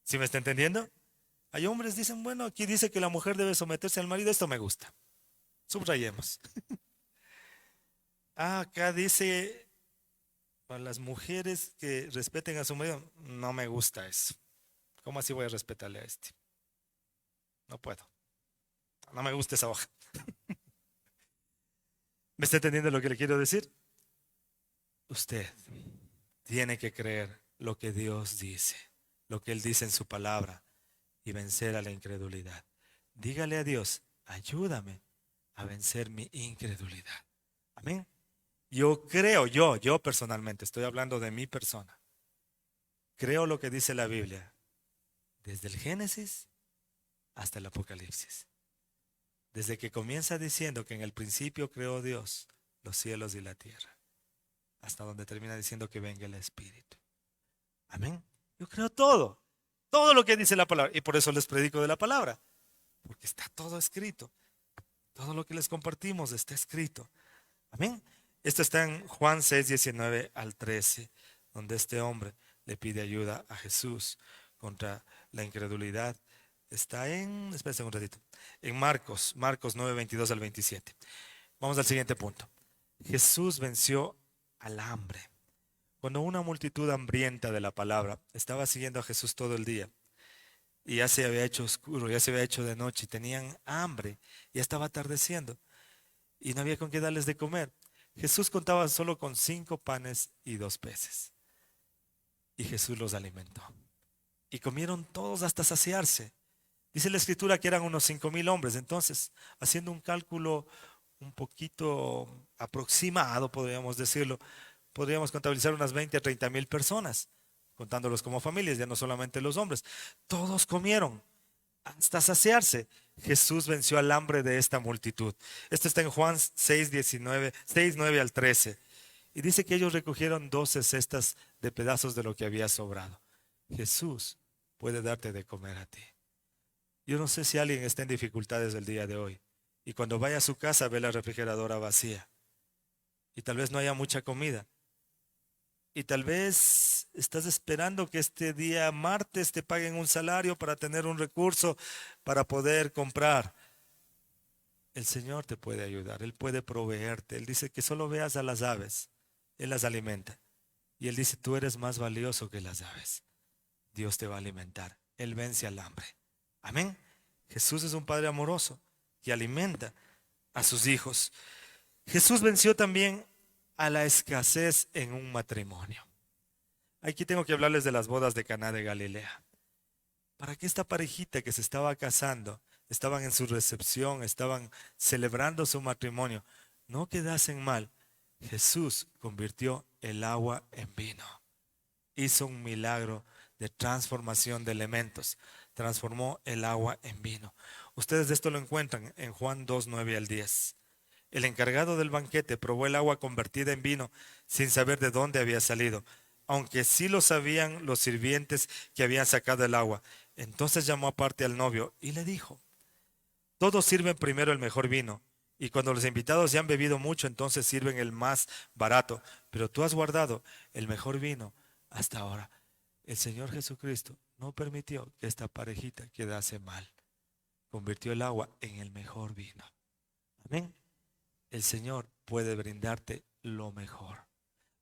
¿Sí me está entendiendo? Hay hombres que dicen, bueno, aquí dice que la mujer debe someterse al marido, esto me gusta. Subrayemos. Acá dice, para las mujeres que respeten a su marido, no me gusta eso. ¿Cómo así voy a respetarle a este? No puedo. No me gusta esa hoja. ¿Me está entendiendo lo que le quiero decir? Usted tiene que creer lo que Dios dice, lo que Él dice en su palabra y vencer a la incredulidad. Dígale a Dios, ayúdame a vencer mi incredulidad. Amén. Yo creo, yo personalmente, estoy hablando de mi persona. Creo lo que dice la Biblia, desde el Génesis hasta el Apocalipsis. Desde que comienza diciendo que en el principio creó Dios los cielos y la tierra, hasta donde termina diciendo que venga el Espíritu. Amén. Yo creo todo lo que dice la palabra. Y por eso les predico de la palabra, porque está todo escrito. Todo lo que les compartimos está escrito. Amén. Esto está en Juan 6:19 al 13, donde este hombre le pide ayuda a Jesús contra la incredulidad. Está en, espérense un ratito, en Marcos 9:22 al 27. Vamos al siguiente punto. Jesús venció al hambre. Cuando una multitud hambrienta de la palabra estaba siguiendo a Jesús todo el día, y ya se había hecho oscuro, ya se había hecho de noche, y tenían hambre, ya estaba atardeciendo, y no había con qué darles de comer. Jesús contaba solo con 5 panes y 2 peces. Y Jesús los alimentó. Y comieron todos hasta saciarse. Dice la escritura que eran unos 5,000 hombres. Entonces, haciendo un cálculo un poquito aproximado, podríamos decirlo, podríamos contabilizar unas 20 a 30,000 personas, contándolos como familias, ya no solamente los hombres. Todos comieron hasta saciarse. Jesús venció al hambre de esta multitud. Esto está en Juan 6:9 al 13. Y dice que ellos recogieron 12 cestas de pedazos de lo que había sobrado. Jesús puede darte de comer a ti. Yo no sé si alguien está en dificultades el día de hoy y cuando vaya a su casa ve la refrigeradora vacía y tal vez no haya mucha comida. Y tal vez estás esperando que este día martes te paguen un salario para tener un recurso para poder comprar. El Señor te puede ayudar, Él puede proveerte. Él dice que solo veas a las aves, Él las alimenta. Y Él dice, tú eres más valioso que las aves. Dios te va a alimentar. Él vence al hambre. Amén. Jesús es un Padre amoroso que alimenta a sus hijos. Jesús venció también a la escasez en un matrimonio. Aquí tengo que hablarles de las bodas de Caná de Galilea. Para que esta parejita que se estaba casando, estaban en su recepción, estaban celebrando su matrimonio, no quedasen mal, Jesús convirtió el agua en vino. Hizo un milagro de transformación de elementos. transformó el agua en vino. Ustedes de esto lo encuentran en Juan 2, 9 al 10. El encargado del banquete probó el agua convertida en vino sin saber de dónde había salido, aunque sí lo sabían los sirvientes que habían sacado el agua. Entonces llamó aparte al novio y le dijo: todos sirven primero el mejor vino, y cuando los invitados ya han bebido mucho, entonces sirven el más barato, pero tú has guardado el mejor vino hasta ahora. El Señor Jesucristo no permitió que esta parejita quedase mal. Convirtió el agua en el mejor vino. Amén. El Señor puede brindarte lo mejor.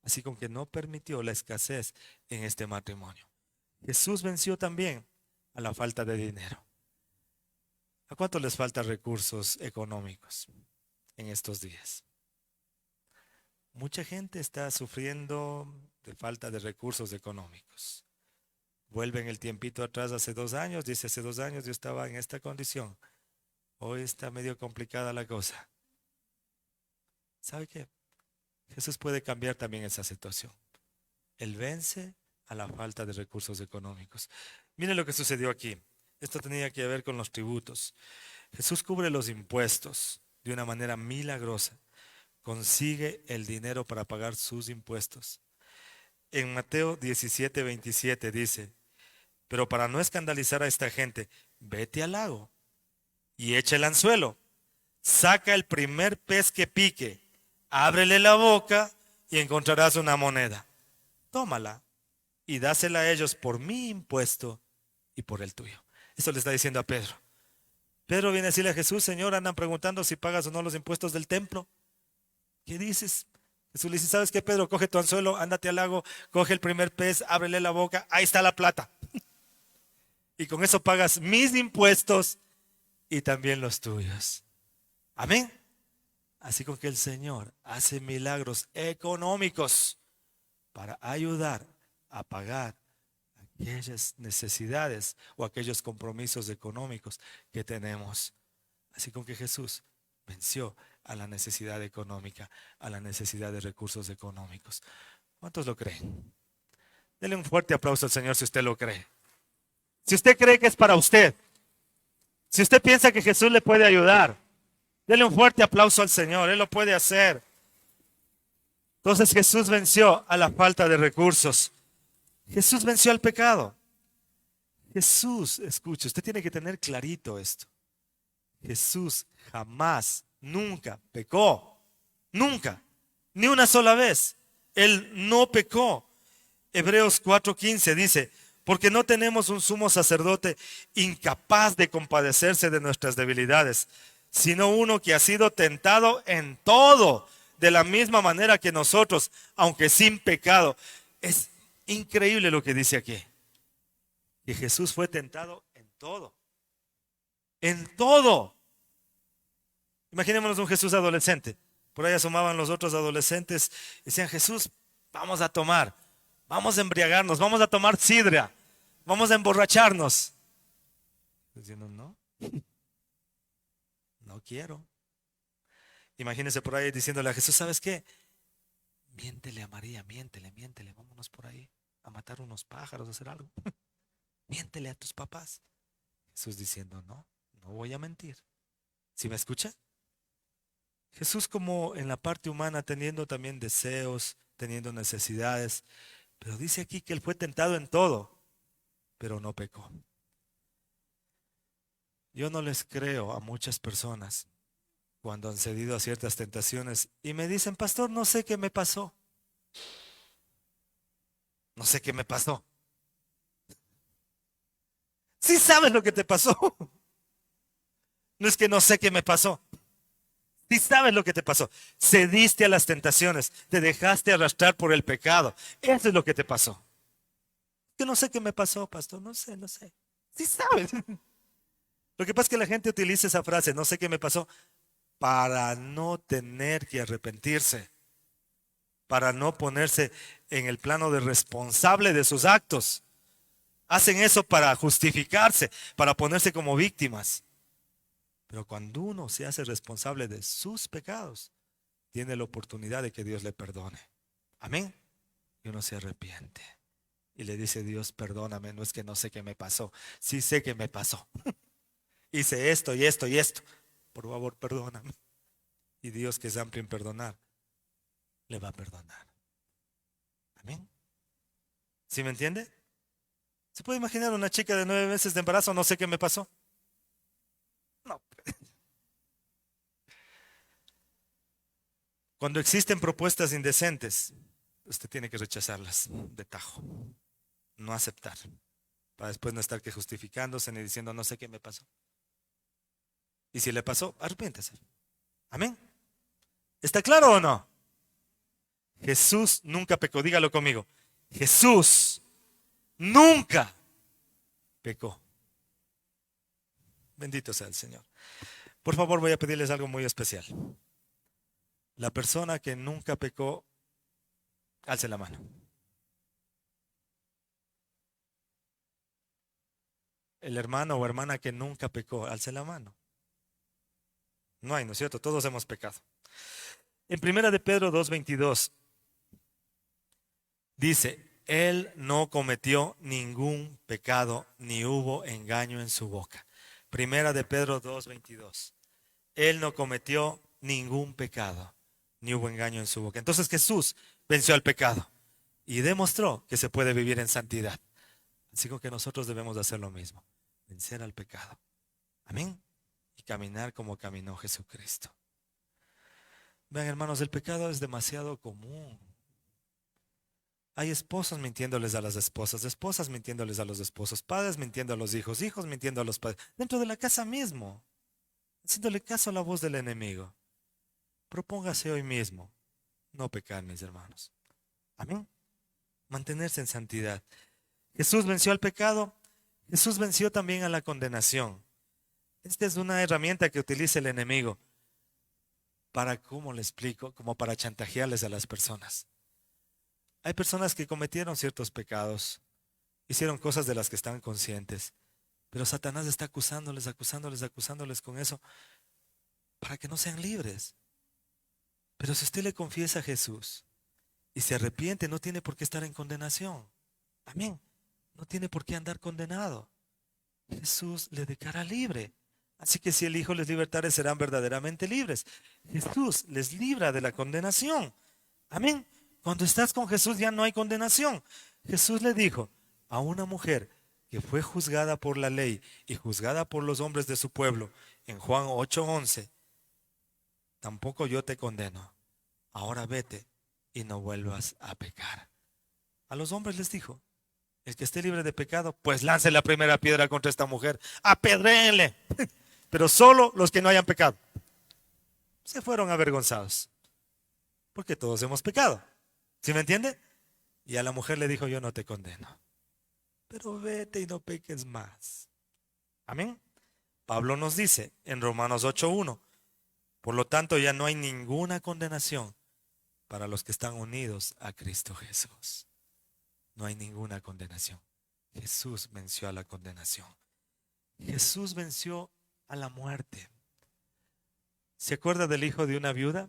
Así como que no permitió la escasez en este matrimonio. Jesús venció también a la falta de dinero. ¿A cuánto les falta recursos económicos en estos días? Mucha gente está sufriendo de falta de recursos económicos. Vuelven el tiempito atrás, hace 2 años, dice: hace 2 años yo estaba en esta condición. Hoy está medio complicada la cosa. ¿Sabe qué? Jesús puede cambiar también esa situación. Él vence a la falta de recursos económicos. Miren lo que sucedió aquí. Esto tenía que ver con los tributos. Jesús cubre los impuestos de una manera milagrosa. Consigue el dinero para pagar sus impuestos. En Mateo 17, 27 dice: pero para no escandalizar a esta gente, vete al lago y echa el anzuelo. Saca el primer pez que pique, ábrele la boca y encontrarás una moneda. Tómala y dásela a ellos por mi impuesto y por el tuyo. Eso le está diciendo a Pedro. Pedro viene a decirle a Jesús: Señor, andan preguntando si pagas o no los impuestos del templo. ¿Qué dices? Jesús le dice: ¿sabes qué, Pedro? Coge tu anzuelo, ándate al lago, coge el primer pez, ábrele la boca, ahí está la plata. Y con eso pagas mis impuestos y también los tuyos. Amén. Así con que el Señor hace milagros económicos para ayudar a pagar aquellas necesidades o aquellos compromisos económicos que tenemos. Así con que Jesús venció a la necesidad económica, a la necesidad de recursos económicos. ¿Cuántos lo creen? Denle un fuerte aplauso al Señor si usted lo cree. Si usted cree que es para usted, si usted piensa que Jesús le puede ayudar, denle un fuerte aplauso al Señor. Él lo puede hacer. Entonces Jesús venció a la falta de recursos. Jesús venció al pecado. Jesús, escuche, usted tiene que tener clarito esto. Jesús jamás, nunca pecó. Nunca. Ni una sola vez. Él no pecó. Hebreos 4:15 dice: porque no tenemos un sumo sacerdote incapaz de compadecerse de nuestras debilidades, sino uno que ha sido tentado en todo, de la misma manera que nosotros, aunque sin pecado. Es increíble lo que dice aquí. Que Jesús fue tentado en todo. En todo. Imaginémonos un Jesús adolescente. Por ahí asomaban los otros adolescentes y decían: Jesús, vamos a tomar. Vamos a embriagarnos, vamos a tomar sidra, vamos a emborracharnos. Diciendo: no, no quiero. Imagínense por ahí diciéndole a Jesús: ¿sabes qué? Miéntele a María, miéntele, vámonos por ahí a matar unos pájaros, a hacer algo. Miéntele a tus papás. Jesús diciendo: no, no voy a mentir. ¿Sí me escucha? Jesús, como en la parte humana, teniendo también deseos, teniendo necesidades, pero dice aquí que él fue tentado en todo, pero no pecó. Yo no les creo a muchas personas cuando han cedido a ciertas tentaciones y me dicen: pastor, no sé qué me pasó. No sé qué me pasó. Sí sabes lo que te pasó. No es que no sé qué me pasó. Sí sabes lo que te pasó. Cediste a las tentaciones, te dejaste arrastrar por el pecado. Eso es lo que te pasó. Que no sé qué me pasó, pastor. No sé. Sí sabes. Lo que pasa es que la gente utiliza esa frase: no sé qué me pasó, para no tener que arrepentirse, para no ponerse en el plano de responsable de sus actos. Hacen eso para justificarse, para ponerse como víctimas. Pero cuando uno se hace responsable de sus pecados, tiene la oportunidad de que Dios le perdone. Amén. Y uno se arrepiente. Y le dice Dios, perdóname, no es que no sé qué me pasó. Sí sé que me pasó. Hice esto y esto y esto. Por favor, perdóname. Y Dios, que es amplio en perdonar, le va a perdonar. Amén. ¿Sí me entiende? ¿Se puede imaginar una chica de 9 meses de embarazo? No sé qué me pasó. No. Cuando existen propuestas indecentes, usted tiene que rechazarlas de tajo, no aceptar, para después no estar que justificándose ni diciendo no sé qué me pasó. Y si le pasó, arrepiéntese. Amén. ¿Está claro o no? Jesús nunca pecó. Dígalo conmigo. Jesús nunca pecó. Bendito sea el Señor. Por favor, voy a pedirles algo muy especial. La persona que nunca pecó, alce la mano. El hermano o hermana que nunca pecó, alce la mano. No hay, ¿no es cierto? Todos hemos pecado. En primera de Pedro 2:22 dice, él no cometió ningún pecado, ni hubo engaño en su boca. Primera de Pedro 2:22. Él no cometió ningún pecado, ni hubo engaño en su boca. Entonces Jesús venció al pecado y demostró que se puede vivir en santidad. Así que nosotros debemos hacer lo mismo, vencer al pecado. Amén. Y caminar como caminó Jesucristo. Vean, hermanos, el pecado es demasiado común. Hay esposos mintiéndoles a las esposas, esposas mintiéndoles a los esposos, padres mintiendo a los hijos, hijos mintiendo a los padres, dentro de la casa mismo, haciéndole caso a la voz del enemigo. Propóngase hoy mismo no pecar, mis hermanos. Amén. Mantenerse en santidad. Jesús venció al pecado, Jesús venció también a la condenación. Esta es una herramienta que utiliza el enemigo para, ¿cómo le explico? Como para chantajearles a las personas. Hay personas que cometieron ciertos pecados, hicieron cosas de las que están conscientes, pero Satanás está acusándoles, acusándoles, acusándoles con eso para que no sean libres. Pero si usted le confiesa a Jesús y se arrepiente, no tiene por qué estar en condenación. Amén. No tiene por qué andar condenado. Jesús le declara libre. Así que si el Hijo les libertare, serán verdaderamente libres. Jesús les libra de la condenación. Amén. Cuando estás con Jesús ya no hay condenación. Jesús le dijo a una mujer que fue juzgada por la ley y juzgada por los hombres de su pueblo, en Juan 8:11, tampoco yo te condeno. Ahora vete y no vuelvas a pecar. A los hombres les dijo, el que esté libre de pecado, pues lance la primera piedra contra esta mujer. Apedréenle. Pero solo los que no hayan pecado. Se fueron avergonzados. Porque todos hemos pecado. ¿Sí me entiende? Y a la mujer le dijo, yo no te condeno. Pero vete y no peques más. Amén. Pablo nos dice en Romanos 8:1, por lo tanto ya no hay ninguna condenación para los que están unidos a Cristo Jesús. No hay ninguna condenación. Jesús venció a la condenación. Jesús venció a la muerte. ¿Se acuerda del hijo de una viuda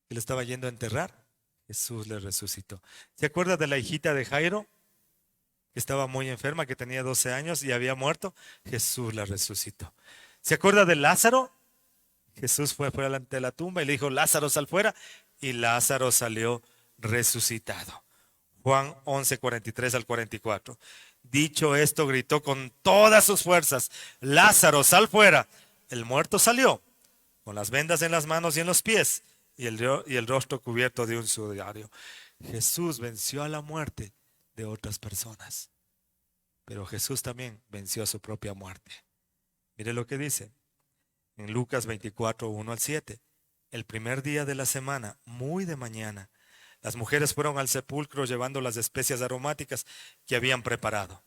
que le estaba yendo a enterrar? Jesús le resucitó. ¿Se acuerda de la hijita de Jairo que estaba muy enferma, que tenía 12 años y había muerto? Jesús la resucitó. ¿Se acuerda de Lázaro? Jesús fue fuera de la tumba y le dijo, Lázaro, sal fuera. Y Lázaro salió resucitado. Juan 11:43-44. Dicho esto, gritó con todas sus fuerzas, Lázaro, sal fuera. El muerto salió, con las vendas en las manos y en los pies, y el rostro cubierto de un sudario. Jesús venció a la muerte de otras personas, pero Jesús también venció a su propia muerte. Mire lo que dice en Lucas 24:1-7. El primer día de la semana, muy de mañana, las mujeres fueron al sepulcro llevando las especias aromáticas que habían preparado.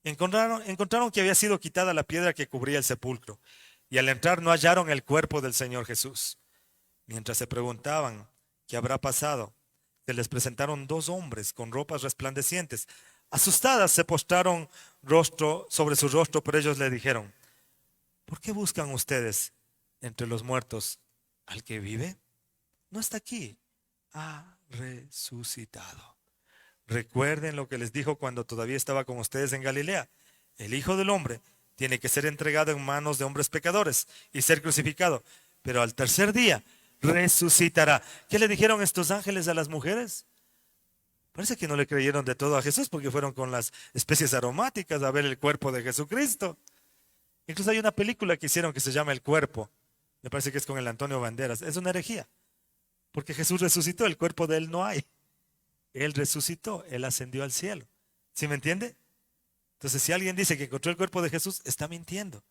Encontraron que había sido quitada la piedra que cubría el sepulcro, y al entrar no hallaron el cuerpo del Señor Jesús. Mientras se preguntaban qué habrá pasado, se les presentaron dos hombres con ropas resplandecientes. Asustadas se postraron sobre su rostro, pero ellos le dijeron, ¿por qué buscan ustedes entre los muertos al que vive? No está aquí, ha resucitado. Recuerden lo que les dijo cuando todavía estaba con ustedes en Galilea. El Hijo del Hombre tiene que ser entregado en manos de hombres pecadores y ser crucificado, pero al tercer día resucitará. ¿Qué le dijeron estos ángeles a las mujeres? Parece que no le creyeron de todo a Jesús porque fueron con las especies aromáticas a ver el cuerpo de Jesucristo. Incluso hay una película que hicieron que se llama El Cuerpo. Me parece que es con el Antonio Banderas. Es una herejía, porque Jesús resucitó, el cuerpo de él no hay. Él resucitó, él ascendió al cielo. ¿Sí me entiende? Entonces, si alguien dice que encontró el cuerpo de Jesús, está mintiendo.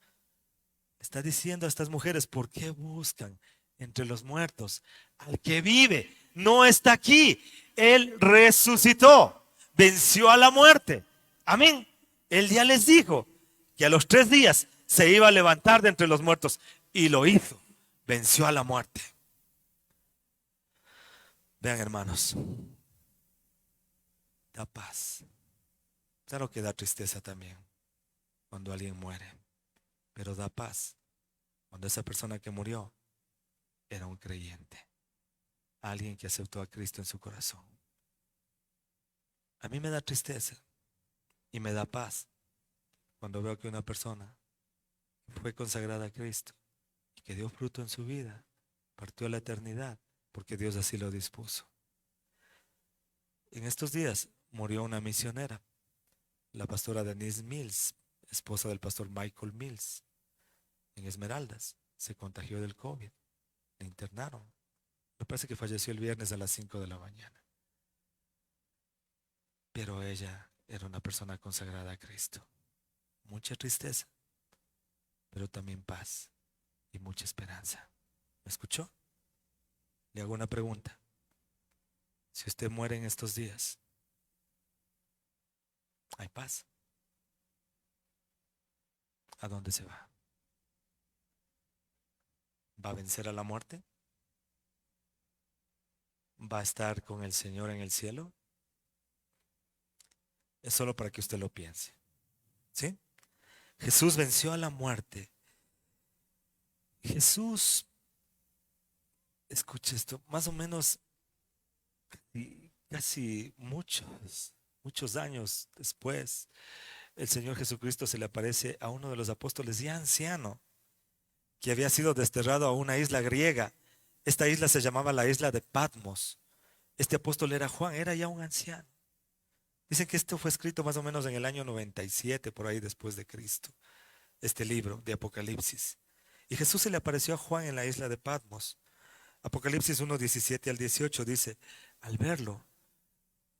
Está diciendo a estas mujeres, ¿por qué buscan entre los muertos al que vive? No está aquí. Él resucitó, venció a la muerte. Amén. Él ya les dijo que a los 3 días se iba a levantar de entre los muertos y lo hizo. Venció a la muerte. Vean, hermanos, da paz. Claro que da tristeza también cuando alguien muere, pero da paz cuando esa persona que murió era un creyente, alguien que aceptó a Cristo en su corazón. A mí me da tristeza y me da paz cuando veo que una persona fue consagrada a Cristo y que dio fruto en su vida, partió a la eternidad porque Dios así lo dispuso. En estos días murió una misionera, la pastora Denise Mills, esposa del pastor Michael Mills, en Esmeraldas. Se contagió del COVID, le internaron. Me parece que falleció el viernes a las 5 de la mañana. Pero ella era una persona consagrada a Cristo. Mucha tristeza, pero también paz y mucha esperanza. ¿Me escuchó? Le hago una pregunta. Si usted muere en estos días, ¿hay paz? ¿A dónde se va? ¿Va a vencer a la muerte? ¿Va a estar con el Señor en el cielo? Es solo para que usted lo piense. ¿Sí? Jesús venció a la muerte. Jesús, escuche esto, más o menos casi muchos años después, el Señor Jesucristo se le aparece a uno de los apóstoles ya anciano, que había sido desterrado a una isla griega. Esta isla se llamaba la isla de Patmos. Este apóstol era Juan, era ya un anciano. Dicen que esto fue escrito más o menos en el año 97, por ahí después de Cristo, este libro de Apocalipsis. Y Jesús se le apareció a Juan en la isla de Patmos. Apocalipsis 1:17 al 18 dice, al verlo,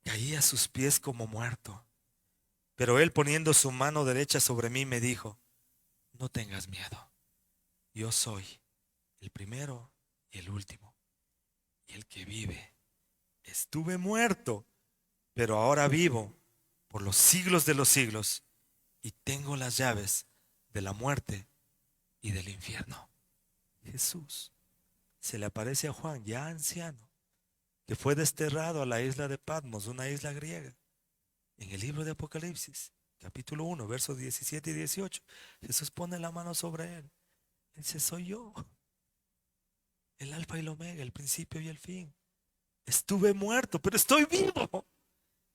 caí a sus pies como muerto. Pero él, poniendo su mano derecha sobre mí, me dijo, no tengas miedo. Yo soy el primero y el último, y el que vive. Estuve muerto, pero ahora vivo por los siglos de los siglos, y tengo las llaves de la muerte y del infierno. Jesús se le aparece a Juan, ya anciano, que fue desterrado a la isla de Patmos, una isla griega. En el libro de Apocalipsis, capítulo 1, versos 17 y 18, Jesús pone la mano sobre él. Él dice, soy yo, el alfa y el omega, el principio y el fin. Estuve muerto, pero estoy vivo.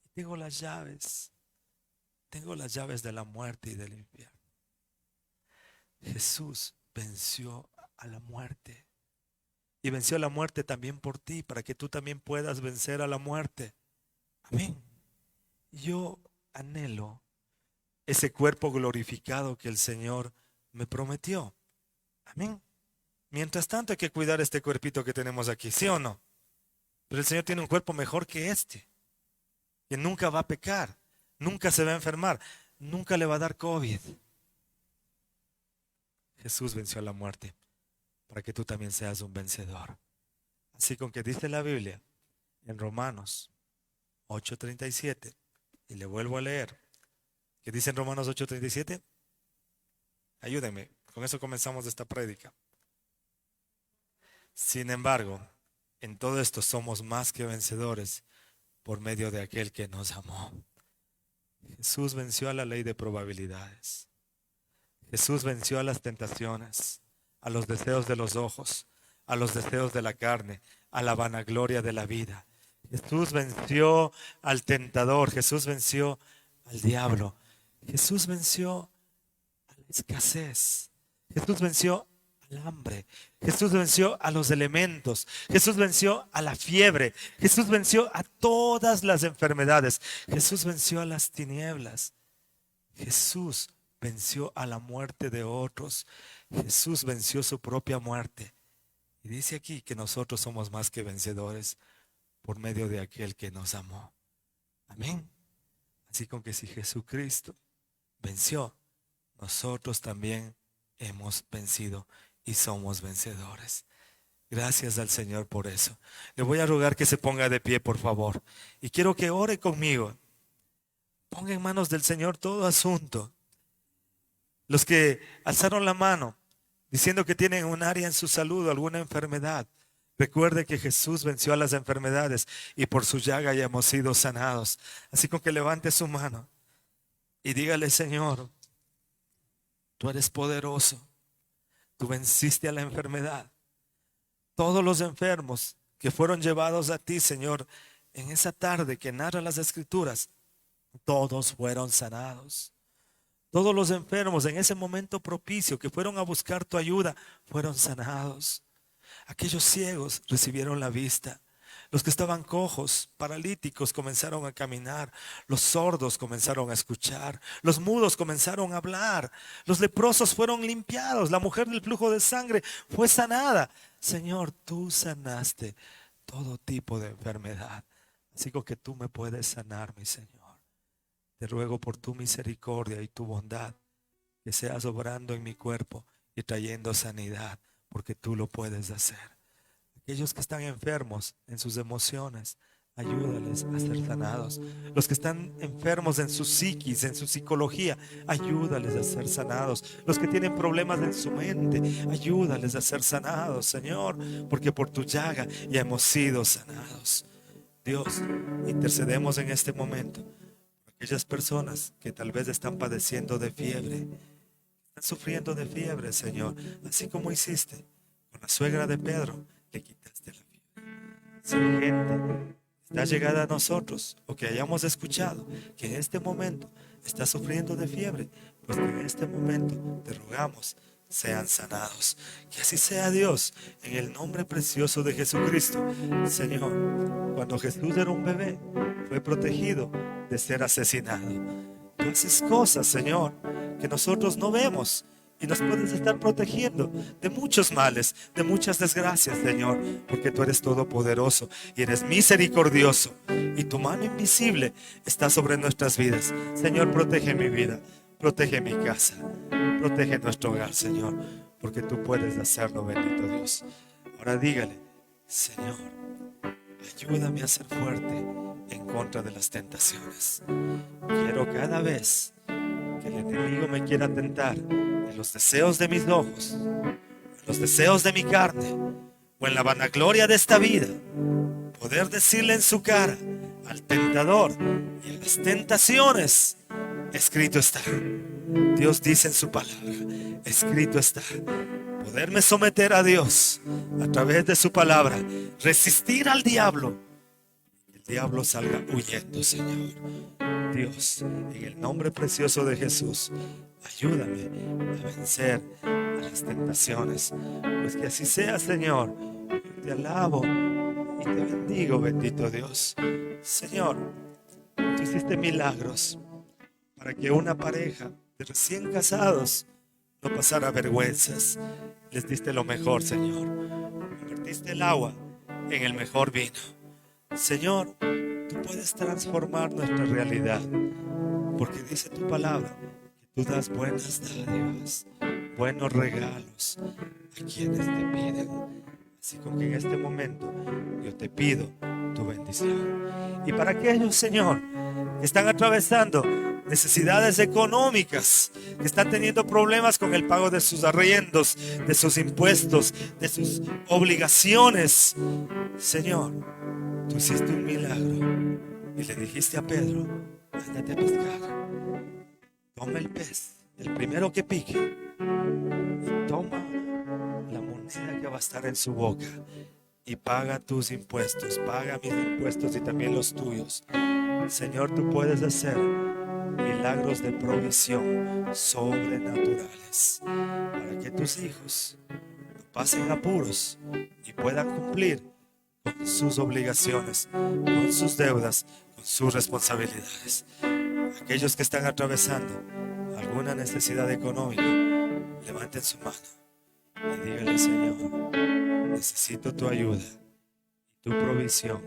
Y tengo las llaves de la muerte y del infierno. Jesús venció a la muerte. Y venció a la muerte también por ti, para que tú también puedas vencer a la muerte. Amén. Yo anhelo ese cuerpo glorificado que el Señor me prometió. Amén. Mientras tanto hay que cuidar este cuerpito que tenemos aquí, ¿sí o no? Pero el Señor tiene un cuerpo mejor que este, que nunca va a pecar, nunca se va a enfermar, nunca le va a dar COVID. Jesús venció a la muerte para que tú también seas un vencedor. Así con que dice la Biblia en Romanos 8:37, y le vuelvo a leer, ¿qué dice en Romanos 8:37? Ayúdenme, con eso comenzamos esta prédica. Sin embargo, en todo esto somos más que vencedores por medio de aquel que nos amó. Jesús venció a la ley de probabilidades. Jesús venció a las tentaciones, a los deseos de los ojos, a los deseos de la carne, a la vanagloria de la vida. Jesús venció al tentador, Jesús venció al diablo, Jesús venció a la escasez, Jesús venció al hambre, Jesús venció a los elementos, Jesús venció a la fiebre, Jesús venció a todas las enfermedades, Jesús venció a las tinieblas, Jesús venció a la muerte de otros, Jesús venció su propia muerte. Y dice aquí que nosotros somos más que vencedores por medio de aquel que nos amó. Amén. Así como que si Jesucristo venció, nosotros también hemos vencido y somos vencedores. Gracias al Señor por eso. Le voy a rogar que se ponga de pie, por favor. Y quiero que ore conmigo. Ponga en manos del Señor todo asunto. Los que alzaron la mano diciendo que tienen un área en su salud o alguna enfermedad, recuerde que Jesús venció a las enfermedades y por su llaga ya hemos sido sanados. Así con que levante su mano y dígale: Señor, tú eres poderoso, tú venciste a la enfermedad. Todos los enfermos que fueron llevados a ti, Señor, en esa tarde que narra las Escrituras, todos fueron sanados. Todos los enfermos en ese momento propicio que fueron a buscar tu ayuda, fueron sanados. Aquellos ciegos recibieron la vista. Los que estaban cojos, paralíticos, comenzaron a caminar. Los sordos comenzaron a escuchar. Los mudos comenzaron a hablar. Los leprosos fueron limpiados. La mujer del flujo de sangre fue sanada. Señor, tú sanaste todo tipo de enfermedad. Así que tú me puedes sanar, mi Señor. Te ruego por tu misericordia y tu bondad que seas obrando en mi cuerpo y trayendo sanidad, porque tú lo puedes hacer. Aquellos que están enfermos en sus emociones, ayúdales a ser sanados. Los que están enfermos en su psiquis, en su psicología, ayúdales a ser sanados. Los que tienen problemas en su mente, ayúdales a ser sanados, Señor, porque por tu llaga ya hemos sido sanados. Dios, intercedemos en este momento. Aquellas personas que tal vez están padeciendo de fiebre, están sufriendo de fiebre, Señor, así como hiciste con la suegra de Pedro, le quitaste la fiebre. Si hay gente está llegada a nosotros o que hayamos escuchado que en este momento está sufriendo de fiebre, pues que en este momento te rogamos sean sanados. Que así sea, Dios, en el nombre precioso de Jesucristo. Señor, cuando Jesús era un bebé, fue protegido de ser asesinado. Tú haces cosas, Señor, que nosotros no vemos y nos puedes estar protegiendo de muchos males, de muchas desgracias, Señor, porque tú eres todopoderoso y eres misericordioso y tu mano invisible está sobre nuestras vidas. Señor, protege mi vida, protege mi casa, protege nuestro hogar, Señor, porque tú puedes hacerlo, bendito Dios. Ahora dígale: Señor, ayúdame a ser fuerte en contra de las tentaciones. Quiero cada vez que el enemigo me quiera tentar en los deseos de mis ojos, en los deseos de mi carne o en la vanagloria de esta vida, poder decirle en su cara al tentador y a las tentaciones: escrito está. Dios dice en su palabra: escrito está. Poderme someter a Dios a través de su palabra, resistir al diablo, que el diablo salga huyendo, Señor. Dios, en el nombre precioso de Jesús, ayúdame a vencer a las tentaciones, pues que así sea, Señor. Yo te alabo y te bendigo, bendito Dios. Señor, tú hiciste milagros para que una pareja de recién casados no pasara vergüenzas. Les diste lo mejor, Señor. Convertiste el agua en el mejor vino. Señor, tú puedes transformar nuestra realidad, porque dice tu palabra que tú das buenas dádivas, buenos regalos a quienes te piden. Así como que en este momento yo te pido tu bendición. Y para aquellos, Señor, que están atravesando necesidades económicas, que están teniendo problemas con el pago de sus arriendos, de sus impuestos, de sus obligaciones, Señor, tú hiciste un milagro y le dijiste a Pedro: ándate a pescar, toma el pez, el primero que pique, y toma la moneda que va a estar en su boca y paga tus impuestos, paga mis impuestos y también los tuyos. Señor, tú puedes hacer milagros de provisión sobrenaturales para que tus hijos no pasen apuros y puedan cumplir con sus obligaciones, con sus deudas, con sus responsabilidades. Aquellos que están atravesando alguna necesidad económica, levanten su mano y díganle: Señor, necesito tu ayuda y tu provisión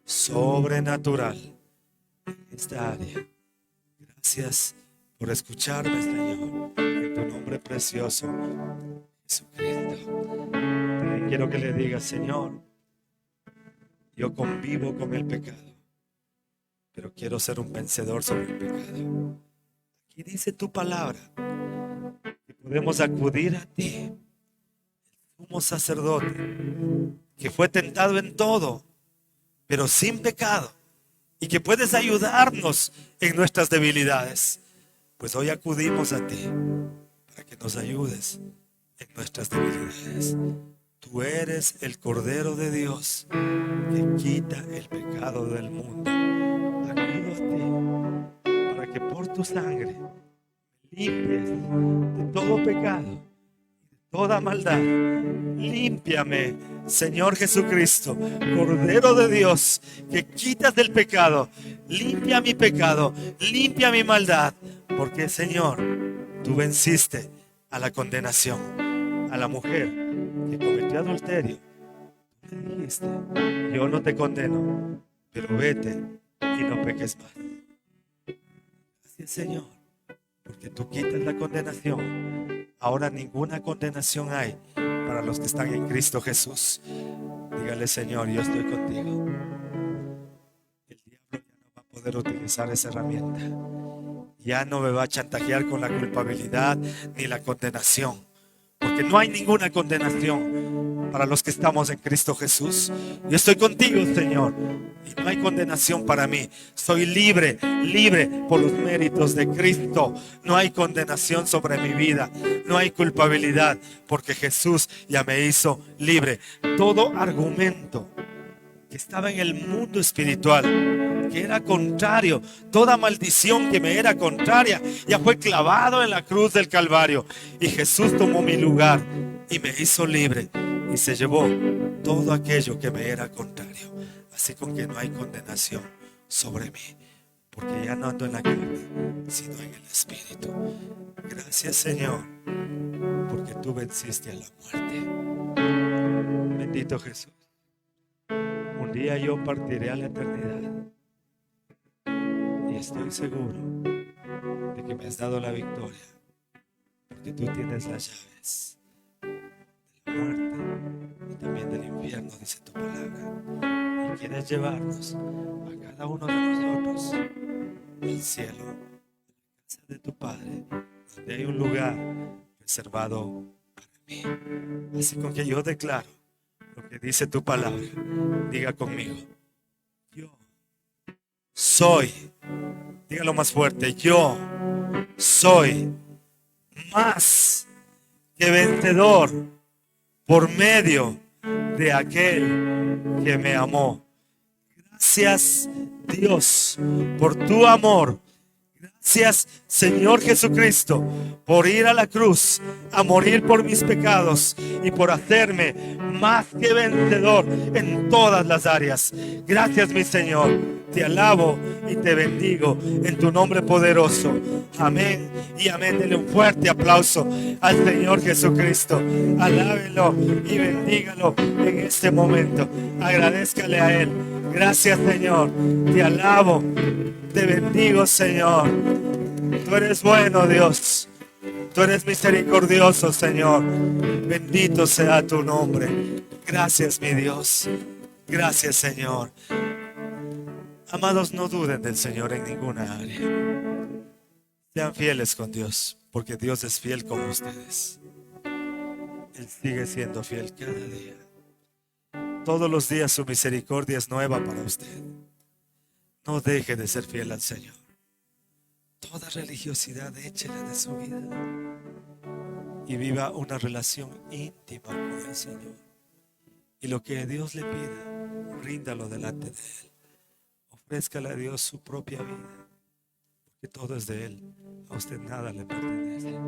sobrenatural en esta área. Gracias por escucharme, Señor, en tu nombre precioso, Jesucristo. También quiero que le digas: Señor, yo convivo con el pecado, pero quiero ser un vencedor sobre el pecado. Aquí dice tu palabra que podemos acudir a ti, sumo sacerdote, que fue tentado en todo, pero sin pecado, y que puedes ayudarnos en nuestras debilidades. Pues hoy acudimos a ti para que nos ayudes en nuestras debilidades. Tú eres el Cordero de Dios que quita el pecado del mundo. Acudo a ti para que por tu sangre limpies de todo pecado, de toda maldad. Límpiame, Señor Jesucristo, Cordero de Dios, que quitas del pecado. Limpia mi pecado, limpia mi maldad, porque, Señor, tú venciste a la condenación, a la mujer que cometió adulterio. Tú le dijiste: yo no te condeno, pero vete y no peques más. Gracias, Señor, porque tú quitas la condenación. Ahora ninguna condenación hay para los que están en Cristo Jesús. Dígale: Señor, yo estoy contigo. El diablo ya no va a poder utilizar esa herramienta. Ya no me va a chantajear con la culpabilidad ni la condenación, porque no hay ninguna condenación para los que estamos en Cristo Jesús. Yo estoy contigo, Señor, y no hay condenación para mí. Soy libre, libre por los méritos de Cristo. No hay condenación sobre mi vida, no hay culpabilidad, porque Jesús ya me hizo libre. Todo argumento que estaba en el mundo espiritual, que era contrario, toda maldición que me era contraria, ya fue clavado en la cruz del Calvario, y Jesús tomó mi lugar y me hizo libre y se llevó todo aquello que me era contrario. Así con que no hay condenación sobre mí, porque ya no ando en la carne, sino en el Espíritu. Gracias, Señor, porque tú venciste a la muerte. Bendito Jesús. Un día yo partiré a la eternidad y estoy seguro de que me has dado la victoria, porque tú tienes las llaves de la muerte y también del infierno, dice tu palabra, y quieres llevarnos a cada uno de nosotros al cielo, a la casa de tu Padre, donde hay un lugar reservado para mí. Así con que yo declaro lo que dice tu palabra. Diga conmigo: yo soy, dígalo más fuerte, yo soy más que vencedor por medio de aquel que me amó. Gracias, Dios, por tu amor. Gracias, Señor Jesucristo, por ir a la cruz, a morir por mis pecados y por hacerme más que vencedor en todas las áreas. Gracias, mi Señor. Te alabo y te bendigo en tu nombre poderoso. Amén y amén. Denle un fuerte aplauso al Señor Jesucristo. Alábelo y bendígalo en este momento. Agradézcale a Él. Gracias, Señor. Te alabo, te bendigo, Señor. Tú eres bueno, Dios. Tú eres misericordioso, Señor. Bendito sea tu nombre. Gracias, mi Dios. Gracias, Señor. Amados, no duden del Señor en ninguna área. Sean fieles con Dios, porque Dios es fiel con ustedes. Él sigue siendo fiel cada día. Todos los días su misericordia es nueva para usted. No deje de ser fiel al Señor. Toda religiosidad échela de su vida y viva una relación íntima con el Señor. Y lo que Dios le pida, ríndalo delante de Él. Ofrézcale a Dios su propia vida, porque todo es de Él. A usted nada le pertenece.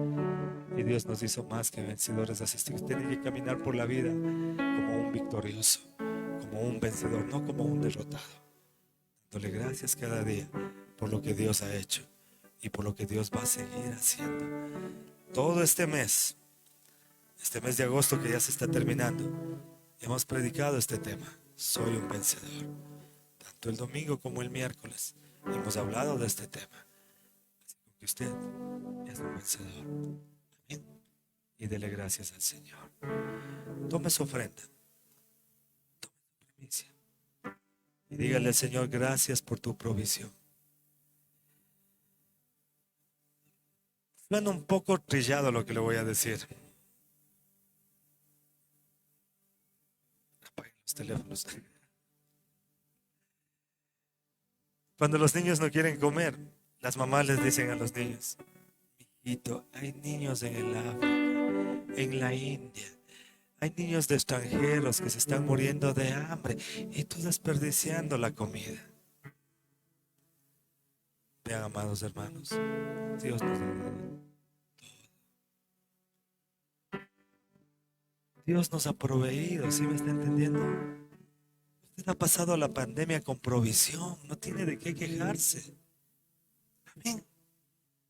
Y Dios nos hizo más que vencedores. Así que usted tiene que caminar por la vida como un victorioso, como un vencedor, no como un derrotado. Dándole gracias cada día por lo que Dios ha hecho y por lo que Dios va a seguir haciendo. Todo este mes de agosto que ya se está terminando, hemos predicado este tema. Soy un vencedor. Tanto el domingo como el miércoles hemos hablado de este tema. Así que usted es un vencedor. Amén. Y dele gracias al Señor. Tome su ofrenda. Tome su primicia. Y dígale al Señor, gracias por tu provisión. Suena un poco trillado lo que le voy a decir. Apaguen los teléfonos. Cuando los niños no quieren comer, las mamás les dicen a los niños: hijito, hay niños en el África, en la India, hay niños de extranjeros que se están muriendo de hambre y tú desperdiciando la comida. Vean, amados hermanos, Dios nos ha dado todo. Dios nos ha proveído, ¿sí me está entendiendo? Usted ha pasado la pandemia con provisión, no tiene de qué quejarse. Amén.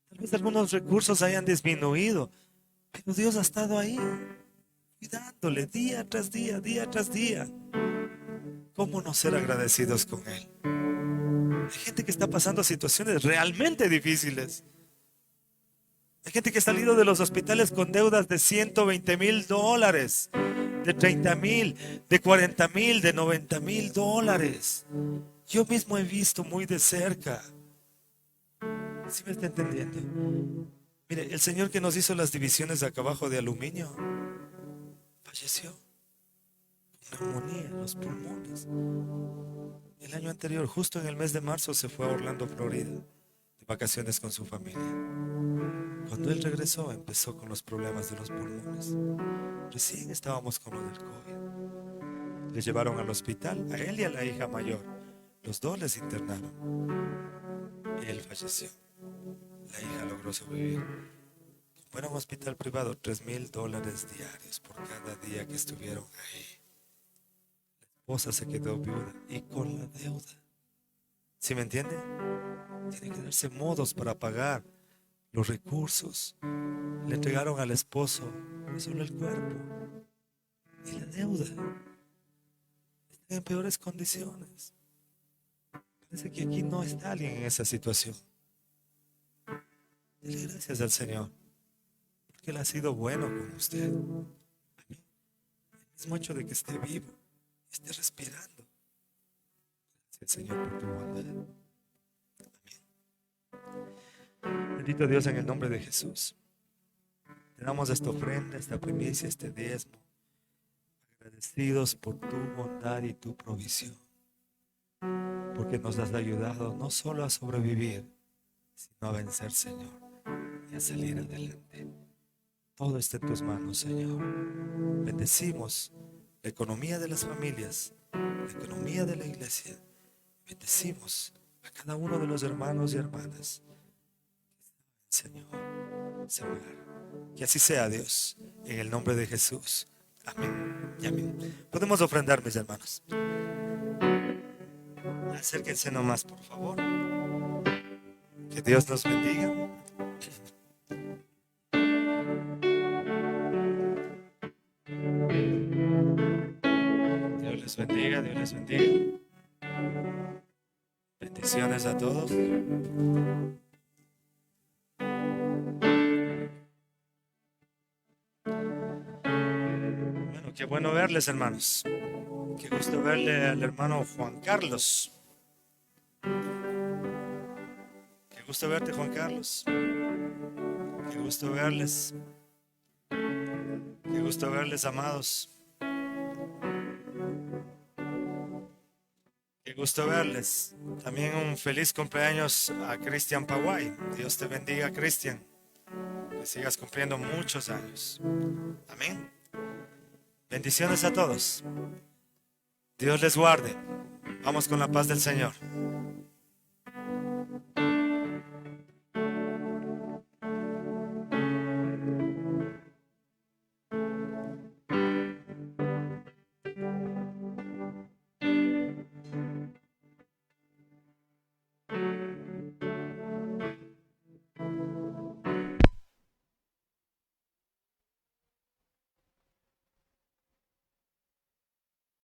Tal vez algunos recursos hayan disminuido, pero Dios ha estado ahí, cuidándole día tras día, día tras día. ¿Cómo no ser agradecidos con Él? Hay gente que está pasando situaciones realmente difíciles. Hay gente que ha salido de los hospitales con deudas de $120,000, de 30,000, de 40,000, de 90,000 dólares. Yo mismo he visto muy de cerca. ¿Sí me está entendiendo? Mire, el señor que nos hizo las divisiones de acá abajo de aluminio falleció. Neumonía en los pulmones. El año anterior, justo en el mes de marzo, se fue a Orlando, Florida, de vacaciones con su familia. Cuando él regresó, empezó con los problemas de los pulmones. Recién estábamos con lo del COVID. Le llevaron al hospital, a él y a la hija mayor. Los dos les internaron. Él falleció. La hija logró sobrevivir. Fueron a un hospital privado, $3,000 diarios por cada día que estuvieron ahí. La esposa se quedó viuda y con la deuda. ¿Sí me entiende? Tiene que darse modos para pagar los recursos. Le entregaron al esposo solo el cuerpo y la deuda. Están en peores condiciones. Parece que aquí no está alguien en esa situación. Dele gracias al Señor, porque Él ha sido bueno con usted. Amén. El mismo hecho de que esté vivo, esté respirando. Gracias, Señor, por tu bondad. Amén. Bendito Dios, en el nombre de Jesús. Te damos esta ofrenda, esta primicia, este diezmo, agradecidos por tu bondad y tu provisión, porque nos has ayudado no solo a sobrevivir, sino a vencer, Señor, y a salir adelante. Todo está en tus manos, Señor. Bendecimos la economía de las familias, la economía de la iglesia. Bendecimos a cada uno de los hermanos y hermanas. Señor, Señor, que así sea, Dios, en el nombre de Jesús. Amén y amén. Podemos ofrendar, mis hermanos. Acérquense nomás, por favor. Que Dios nos bendiga. Dios les bendiga, Dios les bendiga. Bendiciones a todos. Bueno, qué bueno verles, hermanos. Qué gusto verle al hermano Juan Carlos. Qué gusto verte, Juan Carlos. Qué gusto verles. Qué gusto verles, amados. Qué gusto verles. También un feliz cumpleaños a Cristian Paguay. Dios te bendiga, Cristian. Que sigas cumpliendo muchos años. Amén. Bendiciones a todos. Dios les guarde. Vamos con la paz del Señor.